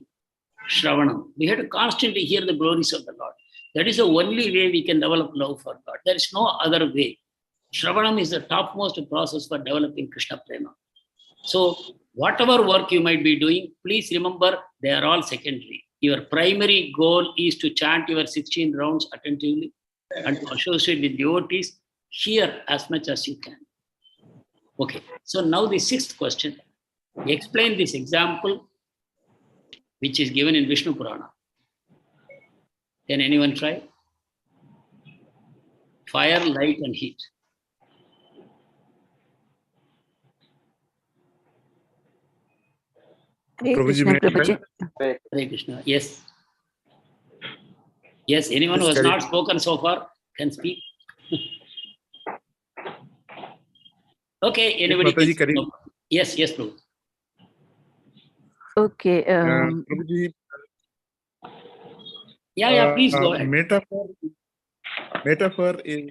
Shravanam. We have to constantly hear the glories of the Lord. That is the only way we can develop love for God. There is no other way. Shravanam is the topmost process for developing Krishna Prema. So whatever work you might be doing, please remember they are all secondary. Your primary goal is to chant your 16 rounds attentively and to associate with devotees. Hear as much as you can. Okay, so now the sixth question. Explain this example which is given in Vishnu Purana. Can anyone try? Fire, light, and heat. Hare Krishna, Prabhuji. Hare Hare Krishna. Yes. Yes, anyone who has not spoken so far can speak. Okay, anybody can speak. No. Yes, Prabhu. Okay. Prabhuji, Yeah, please go ahead. Metaphor is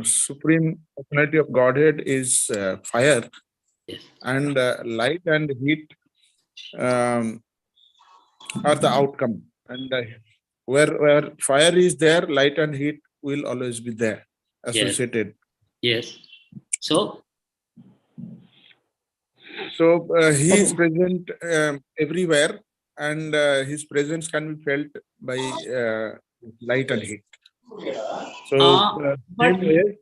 supreme personality of Godhead is fire, Yes. and light and heat are the outcome. And where fire is there, light and heat will always be there, associated. Yes. So He is present everywhere, and his presence can be felt by light and heat. So, but same way,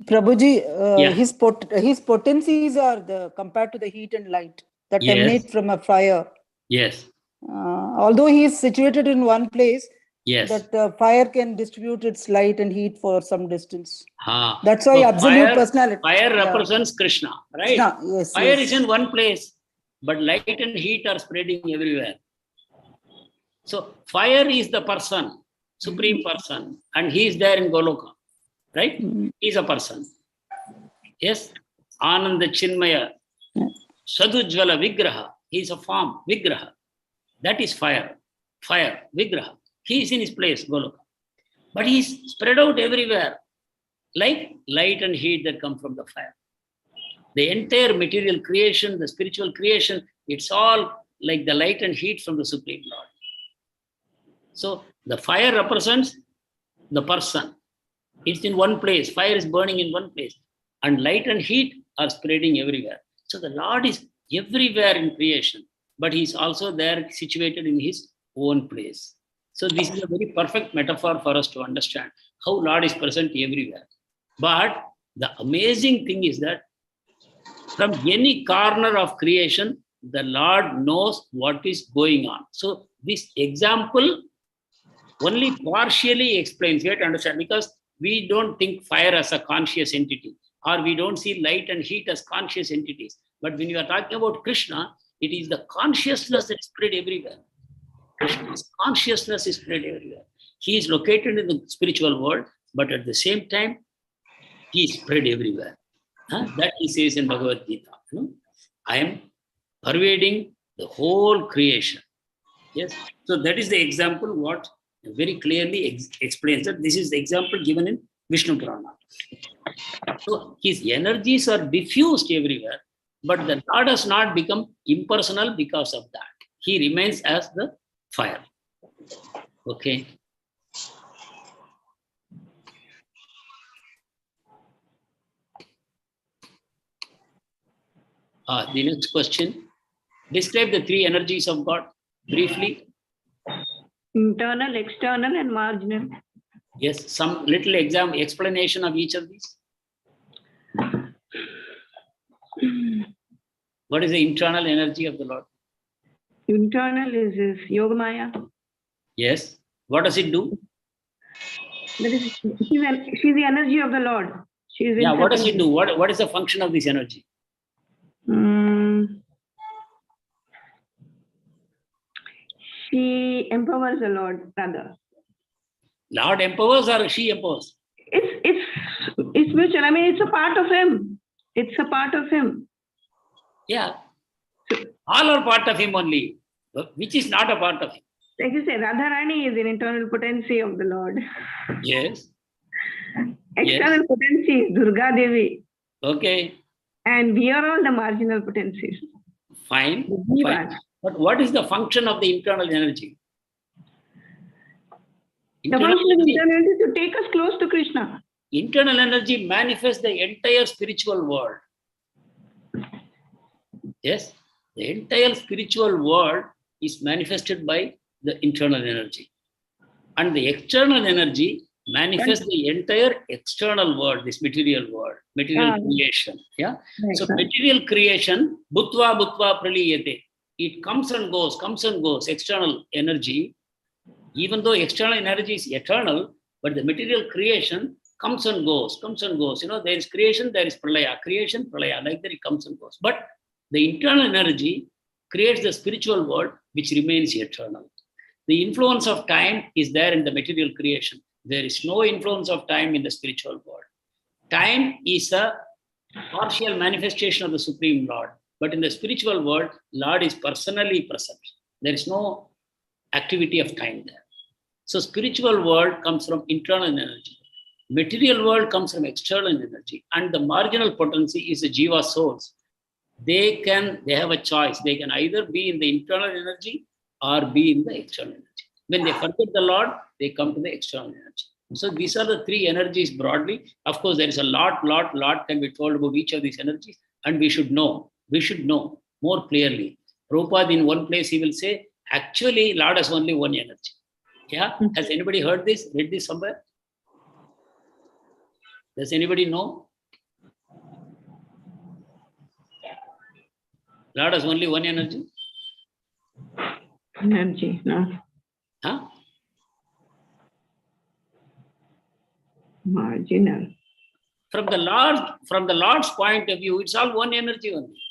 Prabhuji, Yeah. his potencies are compared to the heat and light that Yes. emanate from a fire. yes, Although he is situated in one place, yes. that fire can distribute its light and heat for some distance. Ah. That's why So absolute personality. Fire Yeah. represents Krishna, right? Krishna, yes, Fire yes. is in one place, but light and heat are spreading everywhere. So fire is the person, supreme person, and he is there in Goloka, right? He is a person. Yes, Ananda Chinmaya, Sadujvala Vigraha. He is a form, Vigraha. That is fire, Vigraha. He is in his place, Goloka. But he is spread out everywhere, like light and heat that come from the fire. The entire material creation, the spiritual creation, it's all like the light and heat from the Supreme Lord. So the fire represents the person. It's in one place. Fire is burning in one place. And light and heat are spreading everywhere. So the Lord is everywhere in creation, but he's also there situated in his own place. So this is a very perfect metaphor for us to understand how Lord is present everywhere. But the amazing thing is that from any corner of creation, the Lord knows what is going on. So this example only partially explains. You have to understand, because we don't think fire as a conscious entity, or we don't see light and heat as conscious entities. But when you are talking about Krishna, it is the consciousness that is spread everywhere. Krishna's consciousness is spread everywhere. He is located in the spiritual world, but at the same time, he is spread everywhere. That he says in Bhagavad Gita. I am pervading the whole creation. Yes. So that is the example what very clearly explains that. This is the example given in Vishnu Purana. So his energies are diffused everywhere, but the Lord has not become impersonal because of that. He remains as the fire. Okay. The next question. Describe the three energies of God briefly. Internal, external, and marginal. Yes, some little explanation of each of these. What is the internal energy of the Lord? Internal is his Yogamaya. Yes. What does it do? That is, she's the energy of the Lord. She's what does it do? What is the function of this energy? She empowers the Lord, rather. Lord empowers or she empowers? It's mutual. I mean, it's a part of him. It's a part of him. Yeah. All are part of him only. Which is not a part of him? Like you say, Radharani is an internal potency of the Lord. Yes. External potency is Durga Devi. Okay. And we are all the marginal potencies. Fine. But what is the function of the internal energy? The function of internal energy is to take us close to Krishna. Internal energy manifests the entire spiritual world. Yes, the entire spiritual world is manifested by the internal energy. And the external energy manifests the entire external world, this material world, material creation. Yeah. Right, so material creation, bhutva praliyate. It comes and goes, external energy. Even though external energy is eternal, but the material creation comes and goes. There is creation, there is pralaya. Creation, pralaya, like that it comes and goes. But the internal energy creates the spiritual world, which remains eternal. The influence of time is there in the material creation. There is no influence of time in the spiritual world. Time is a partial manifestation of the Supreme Lord. But in the spiritual world, Lord is personally present. There is no activity of time there. So spiritual world comes from internal energy. Material world comes from external energy. And the marginal potency is the Jiva souls. They have a choice. They can either be in the internal energy or be in the external energy. When they forget the Lord, they come to the external energy. So these are the three energies broadly. Of course, there is a lot can be told about each of these energies, and we should know more clearly. Prabhupada in one place, he will say, actually, Lord has only one energy. Yeah, has anybody heard this, read this somewhere? Does anybody know? Lord has only one energy? Energy, no. Huh? Marginal. From the Lord's point of view, it's all one energy only.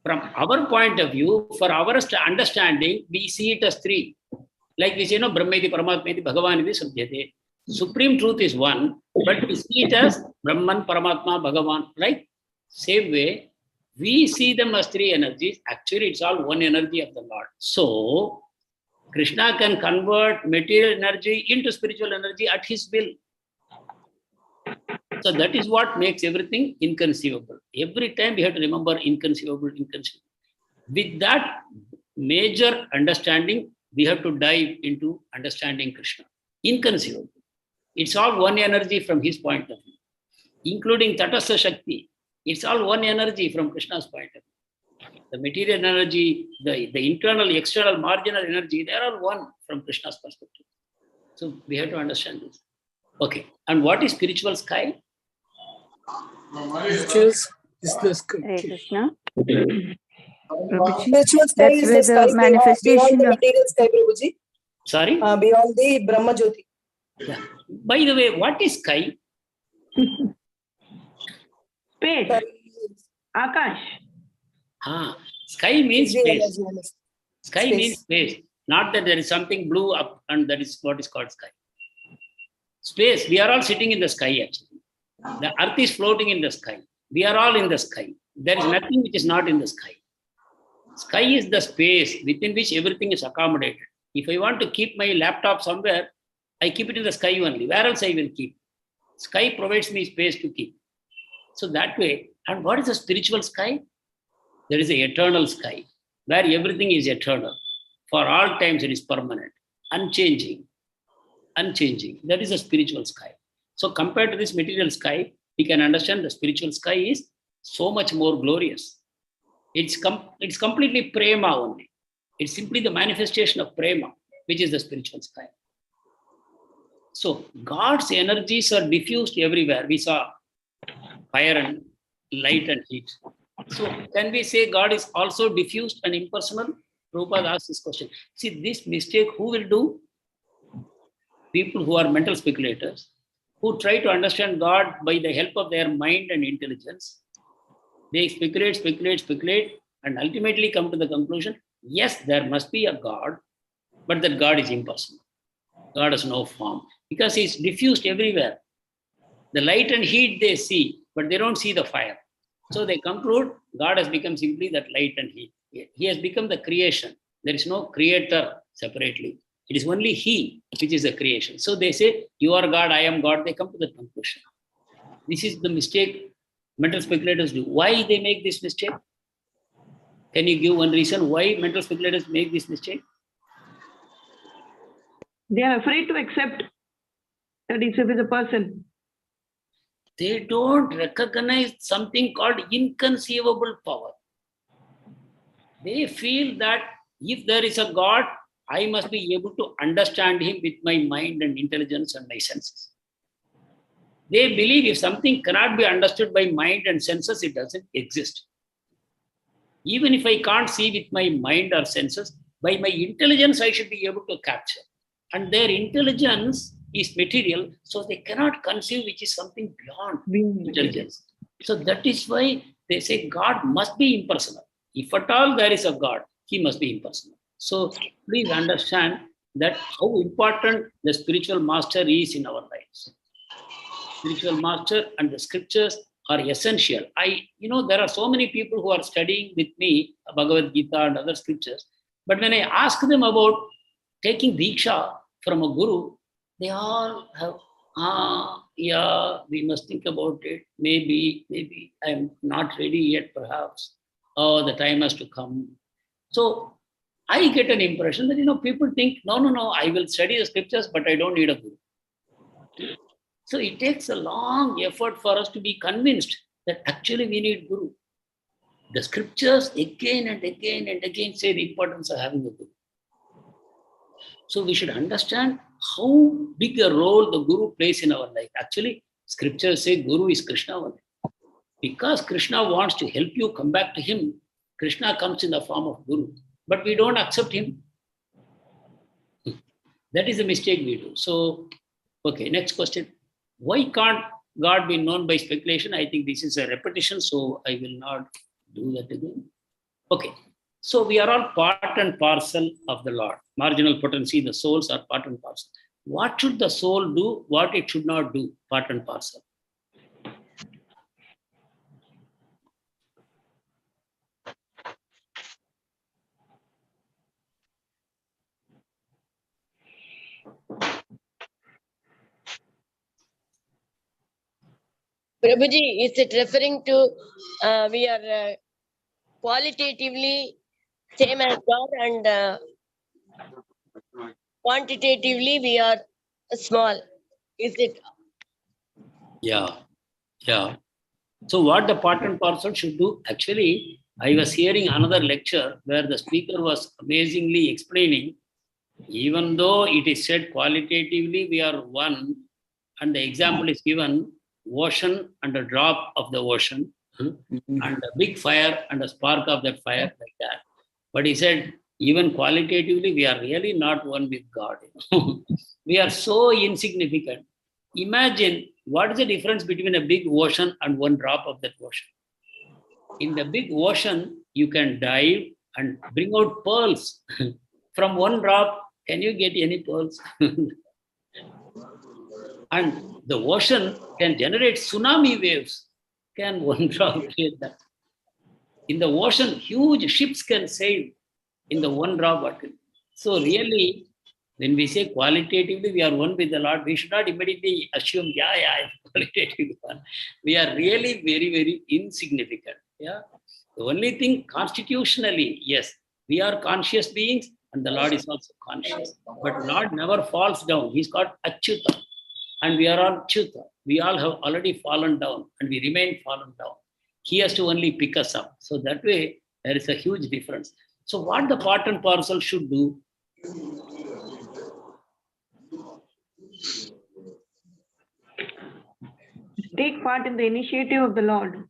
From our point of view, for our understanding, we see it as three. Like we say, no, Brahmeti, Paramatmeti, Bhagavaniti, Sabhyate. Supreme truth is one, but we see it as Brahman, Paramatma, Bhagavan, right? Same way, we see them as three energies. Actually, it's all one energy of the Lord. So, Krishna can convert material energy into spiritual energy at his will. So that is what makes everything inconceivable. Every time we have to remember inconceivable. With that major understanding, we have to dive into understanding Krishna. Inconceivable. It's all one energy from his point of view, including Tatastha Shakti. It's all one energy from Krishna's point of view. The material energy, the internal, external, marginal energy, they are all one from Krishna's perspective. So we have to understand this. Okay. And what is spiritual sky? Spiritual is the sky. Hare Krishna. Prabhuji, Spiritual sky that's is where the sky the beyond manifestation the of material sky, Prabhuji. Sorry? Beyond the Brahma Jyoti. Yeah. By the way, what is sky? Space. Akash. Sky means space. Sky Space. means space. Not that there is something blue up and that is what is called sky. Space, we are all sitting in the sky actually. The earth is floating in the sky. We are all in the sky. There is nothing which is not in the sky. Sky is the space within which everything is accommodated. If I want to keep my laptop somewhere, I keep it in the sky only. Where else I will keep? Sky provides me space to keep. So that way, and what is the spiritual sky? There is an eternal sky where everything is eternal. For all times it is permanent, unchanging. That is a spiritual sky. So compared to this material sky, we can understand the spiritual sky is so much more glorious. It's completely prema only. It's simply the manifestation of prema, which is the spiritual sky. So God's energies are diffused everywhere. We saw fire and light and heat. So can we say God is also diffused and impersonal? Prabhupada asked this question. See, this mistake who will do? People who are mental speculators, who try to understand God by the help of their mind and intelligence. They speculate, and ultimately come to the conclusion, yes, there must be a God, but that God is impersonal. God has no form, because he's diffused everywhere. The light and heat they see, but they don't see the fire. So they conclude God has become simply that light and heat. He has become the creation. There is no creator separately. It is only he which is the creation. So they say, you are God, I am God. They come to the conclusion. This is the mistake mental speculators do. Why they make this mistake? Can you give one reason why mental speculators make this mistake? They are afraid to accept that it's with a person. They don't recognize something called inconceivable power. They feel that if there is a God, I must be able to understand him with my mind and intelligence and my senses. They believe if something cannot be understood by mind and senses, it doesn't exist. Even if I can't see with my mind or senses, by my intelligence, I should be able to capture. And their intelligence is material, so they cannot conceive which is something beyond intelligence. So that is why they say God must be impersonal. If at all there is a God, he must be impersonal. So please understand that how important the spiritual master is in our lives. Spiritual master and the scriptures are essential. There are so many people who are studying with me Bhagavad Gita and other scriptures, but when I ask them about taking Diksha from a guru, they all have, we must think about it. Maybe I'm not ready yet, perhaps. Oh, the time has to come. So I get an impression that, people think, no, I will study the scriptures, but I don't need a guru. So it takes a long effort for us to be convinced that actually we need Guru. The scriptures again and again and again say the importance of having a Guru. So we should understand how big a role the Guru plays in our life. Actually, scriptures say Guru is Krishna only. Because Krishna wants to help you come back to him, Krishna comes in the form of Guru. But we don't accept him. That is the mistake we do. So, okay, next question. Why can't God be known by speculation? I think this is a repetition, so I will not do that again. Okay, so we are all part and parcel of the Lord. Marginal potency, the souls are part and parcel. What should the soul do? What it should not do? Part and parcel. Prabhuji, is it referring to we are qualitatively same as God and quantitatively we are small? Is it? Yeah. So what the part and parcel should do? Actually, I was hearing another lecture where the speaker was amazingly explaining, even though it is said qualitatively we are one, and the example is given, ocean and a drop of the ocean, and a big fire and a spark of that fire, like that. But he said, even qualitatively, we are really not one with God. We are so insignificant. Imagine what is the difference between a big ocean and one drop of that ocean. In the big ocean, you can dive and bring out pearls. From one drop, can you get any pearls? And the ocean can generate tsunami waves. Can one drop create that? In the ocean, huge ships can sail in the one drop bottle. So really, when we say qualitatively we are one with the Lord, we should not immediately assume, I'm qualitatively one. We are really very, very insignificant. Yeah. The only thing constitutionally, yes, we are conscious beings and the Lord is also conscious. But Lord never falls down. He's called Achyuta. And we are all Achyuta. We all have already fallen down and we remain fallen down. He has to only pick us up. So that way, there is a huge difference. So what the part and parcel should do? Take part in the initiative of the Lord.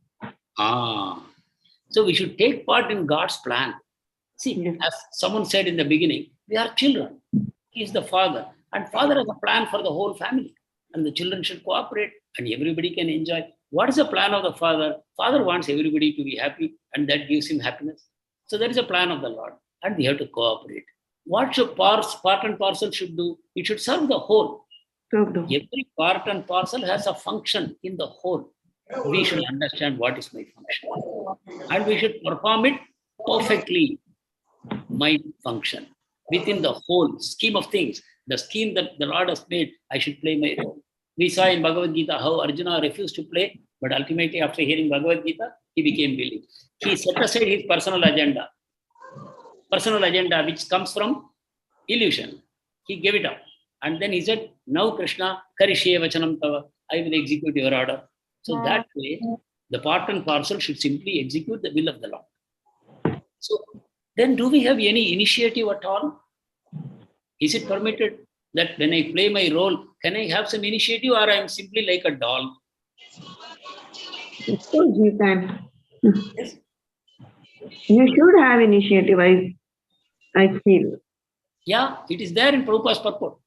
So we should take part in God's plan. See, as someone said in the beginning, we are children. He is the father. And father has a plan for the whole family. And the children should cooperate and everybody can enjoy. What is the plan of the father? Father wants everybody to be happy and that gives him happiness. So that is a plan of the Lord. And we have to cooperate. What should part and parcel should do? It should serve the whole. Every part and parcel has a function in the whole. We should understand what is my function. And we should perform it perfectly. My function. Within the whole scheme of things, the scheme that the Lord has made, I should play my role. We saw in Bhagavad Gita how Arjuna refused to play, but ultimately after hearing Bhagavad Gita, he became willing. He set aside his personal agenda which comes from illusion. He gave it up. And then he said, now Krishna, Karishye Vachanam Tava, I will execute your order. So that way, the part and parcel should simply execute the will of the Lord. So then do we have any initiative at all? Is it permitted that when I play my role, can I have some initiative or I am simply like a doll? Of course you can. Yes. You should have initiative, I feel. Yeah, it is there in Prabhupada's purport.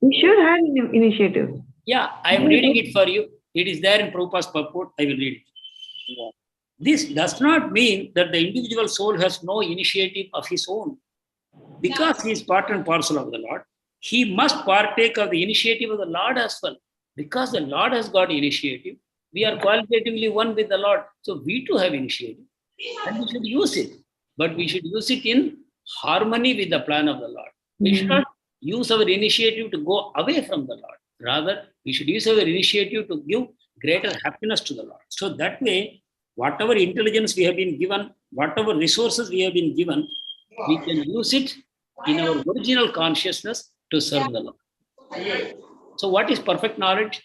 You should have initiative. Yeah, I am reading it for you. It is there in Prabhupada's purport. I will read it. Yeah. This does not mean that the individual soul has no initiative of his own. Because he is part and parcel of the Lord, he must partake of the initiative of the Lord as well. Because the Lord has got initiative, we are qualitatively one with the Lord. So we too have initiative. And we should use it. But we should use it in harmony with the plan of the Lord. We should not use our initiative to go away from the Lord. Rather, we should use our initiative to give greater happiness to the Lord. So that way, whatever intelligence we have been given, whatever resources we have been given, we can use it in our original consciousness to serve the Lord. So what is perfect knowledge?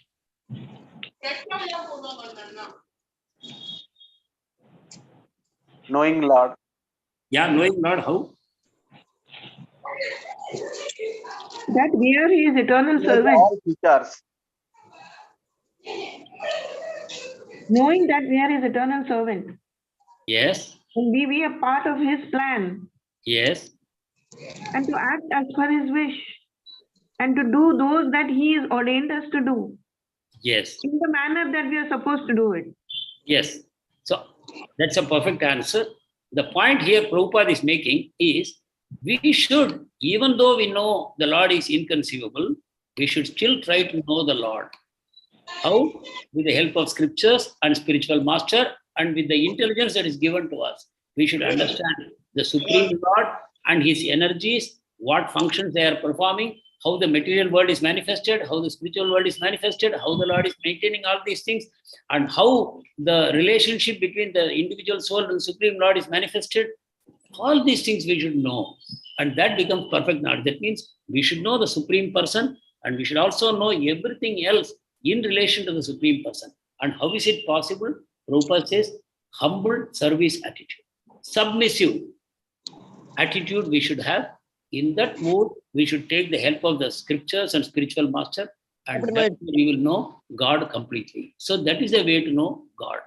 Knowing Lord. Yeah, knowing Lord, how? That we are his eternal Knows servant. all features. Knowing that we are his eternal servant. Yes, And be a part of his plan. yes, And to act as per his wish. And to do those that he has ordained us to do. yes, In the manner that we are supposed to do it. yes. So that's a perfect answer. The point here Prabhupada is making is we should, even though we know the Lord is inconceivable, we should still try to know the Lord. How? With the help of scriptures and spiritual master and with the intelligence that is given to us. We should understand the Supreme Lord and his energies, what functions they are performing, how the material world is manifested, how the spiritual world is manifested, how the Lord is maintaining all these things, and how the relationship between the individual soul and the Supreme Lord is manifested. All these things we should know. And that becomes perfect knowledge. That means we should know the Supreme Person and we should also know everything else in relation to the Supreme Person. And how is it possible? Prabhupada says, humble service attitude. Submissive attitude we should have. In that mood, we should take the help of the scriptures and spiritual master, and then we will know God completely. So that is the way to know God.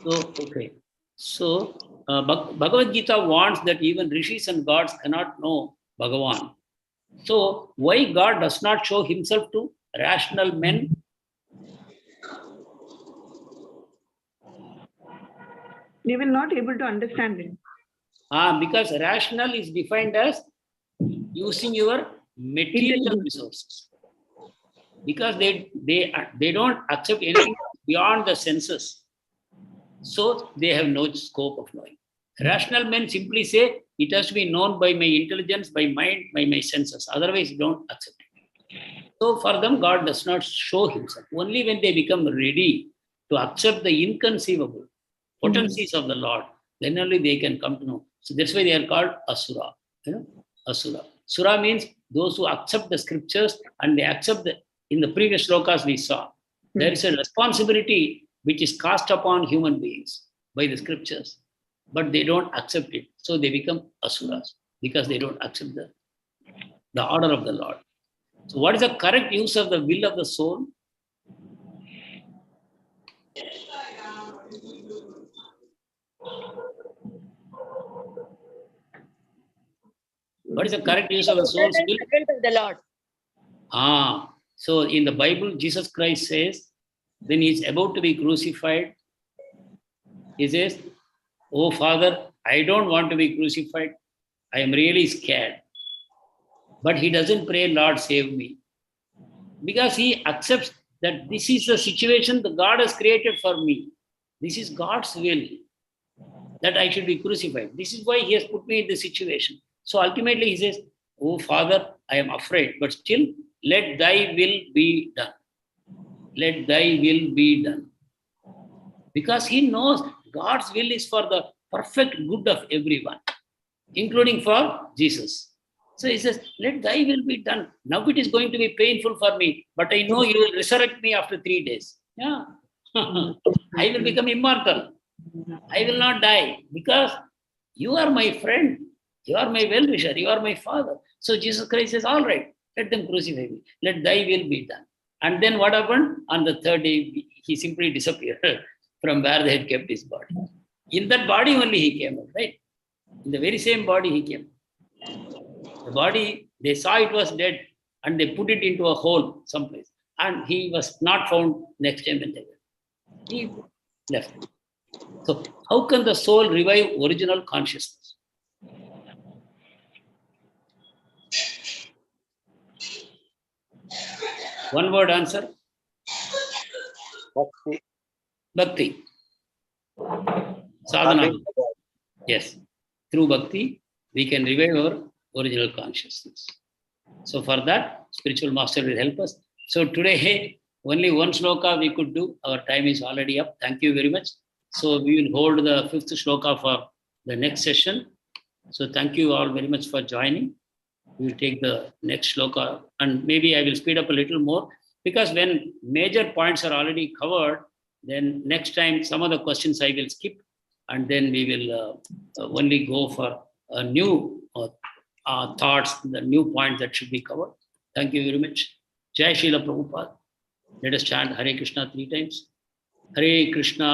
So, okay. So, Bhagavad Gita wants that even rishis and gods cannot know Bhagavan. So, why God does not show himself to rational men? They will not able to understand it. Because rational is defined as using your material resources. Because they don't accept anything beyond the senses. So they have no scope of knowing. Rational men simply say, it has to be known by my intelligence, by mind, by my senses. Otherwise, don't accept it. So for them, God does not show himself. Only when they become ready to accept the inconceivable potencies of the Lord, then only they can come to know. So that's why they are called Asura. Asura. Sura means those who accept the scriptures and they accept in the previous slokas we saw. There is a responsibility which is cast upon human beings by the scriptures, but they don't accept it. So they become asuras because they don't accept the order of the Lord. So what is the correct use of the will of the soul? What is the correct use of the soul's will? Of the Lord. So in the Bible, Jesus Christ says, when he is about to be crucified, he says, "Oh Father, I don't want to be crucified. I am really scared." But he doesn't pray, "Lord, save me." Because he accepts that this is the situation that God has created for me. This is God's will that I should be crucified. This is why he has put me in this situation. So ultimately he says, "Oh Father, I am afraid, but still let thy will be done. Let thy will be done." Because he knows God's will is for the perfect good of everyone, including for Jesus. So he says, "Let thy will be done. Now it is going to be painful for me, but I know you will resurrect me after 3 days. Yeah. I will become immortal. I will not die because you are my friend. You are my well-wisher. You are my father." So Jesus Christ says, "All right, let them crucify me. Let thy will be done." And then what happened? On the third day, he simply disappeared from where they had kept his body. In that body only he came out, right? In the very same body he came. The body, they saw it was dead and they put it into a hole someplace. And he was not found next time when they were. He left. So how can the soul revive original consciousness? One word answer. Bhakti. Bhakti. Sadhana. Loving God. Yes. Through bhakti, we can revive our original consciousness. So for that, spiritual master will help us. So today, only one shloka we could do. Our time is already up. Thank you very much. So we will hold the 5th shloka for the next session. So thank you all very much for joining. we will take the next shloka, and maybe I will speed up a little more, because when major points are already covered, then next time some of the questions I will skip, and then we will only go for a new thoughts, the new point that should be covered. Thank you very much. Jai Srila Prabhupada. Let us chant Hare Krishna 3 times. Hare Krishna,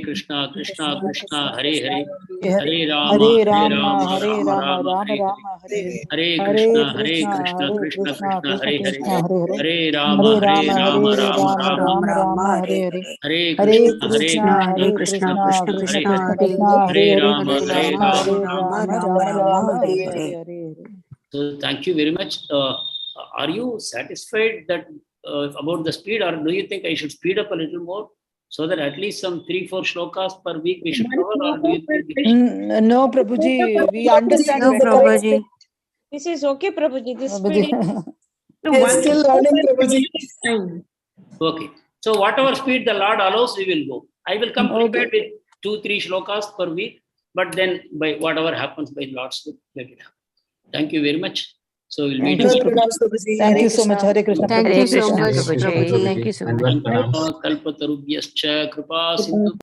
Krishna Krishna, Hare Hare, Hare Rama, Hare Rama, Rama, Hare Rama, Rama, Hare Rama Hare. Rama, Hare Hare. Hare Hare Krishna, Krishna, Krishna Hare Krishna, Krishna, Hare Krishna Hare, Krishna, Hare Hare. Hare Hare Rama, Rama, Rama, Hare Rama, Rama, Rama, Rama Rama, Hare Hare. Hare Hare Krishna, Krishna, Krishna Hare Krishna, Krishna, Hare Krishna Hare, Krishna, Hare Hare Hare. Rama, Hare Rama, Rama, Rama, Rama Rama, Hare Hare Hare. Hare, Hare Hare. So thank you very much. Are you satisfied that about the speed, or do you think I should speed up a little more, so that at least some 3-4 shlokas per week we should One cover, or do you think No, Prabhuji, we understand No, better. Prabhuji. This is okay, Prabhuji. This speed is Prabhuji. So We are one still learning, Prabhuji. time. Okay. So whatever speed the Lord allows, we will go. I will come prepared Okay. with 2-3 shlokas per week, but then by whatever happens by Lord's will, let it happen. Thank you very much. So we'll meet Thank you, again. Prabhuji. Thank Hare you so much. Krishna. Hare Krishna, Thank Prabhuji. you so Krishna. much, Prabhuji. Thank you so much. Kalpatarubhyascha kripa sindhu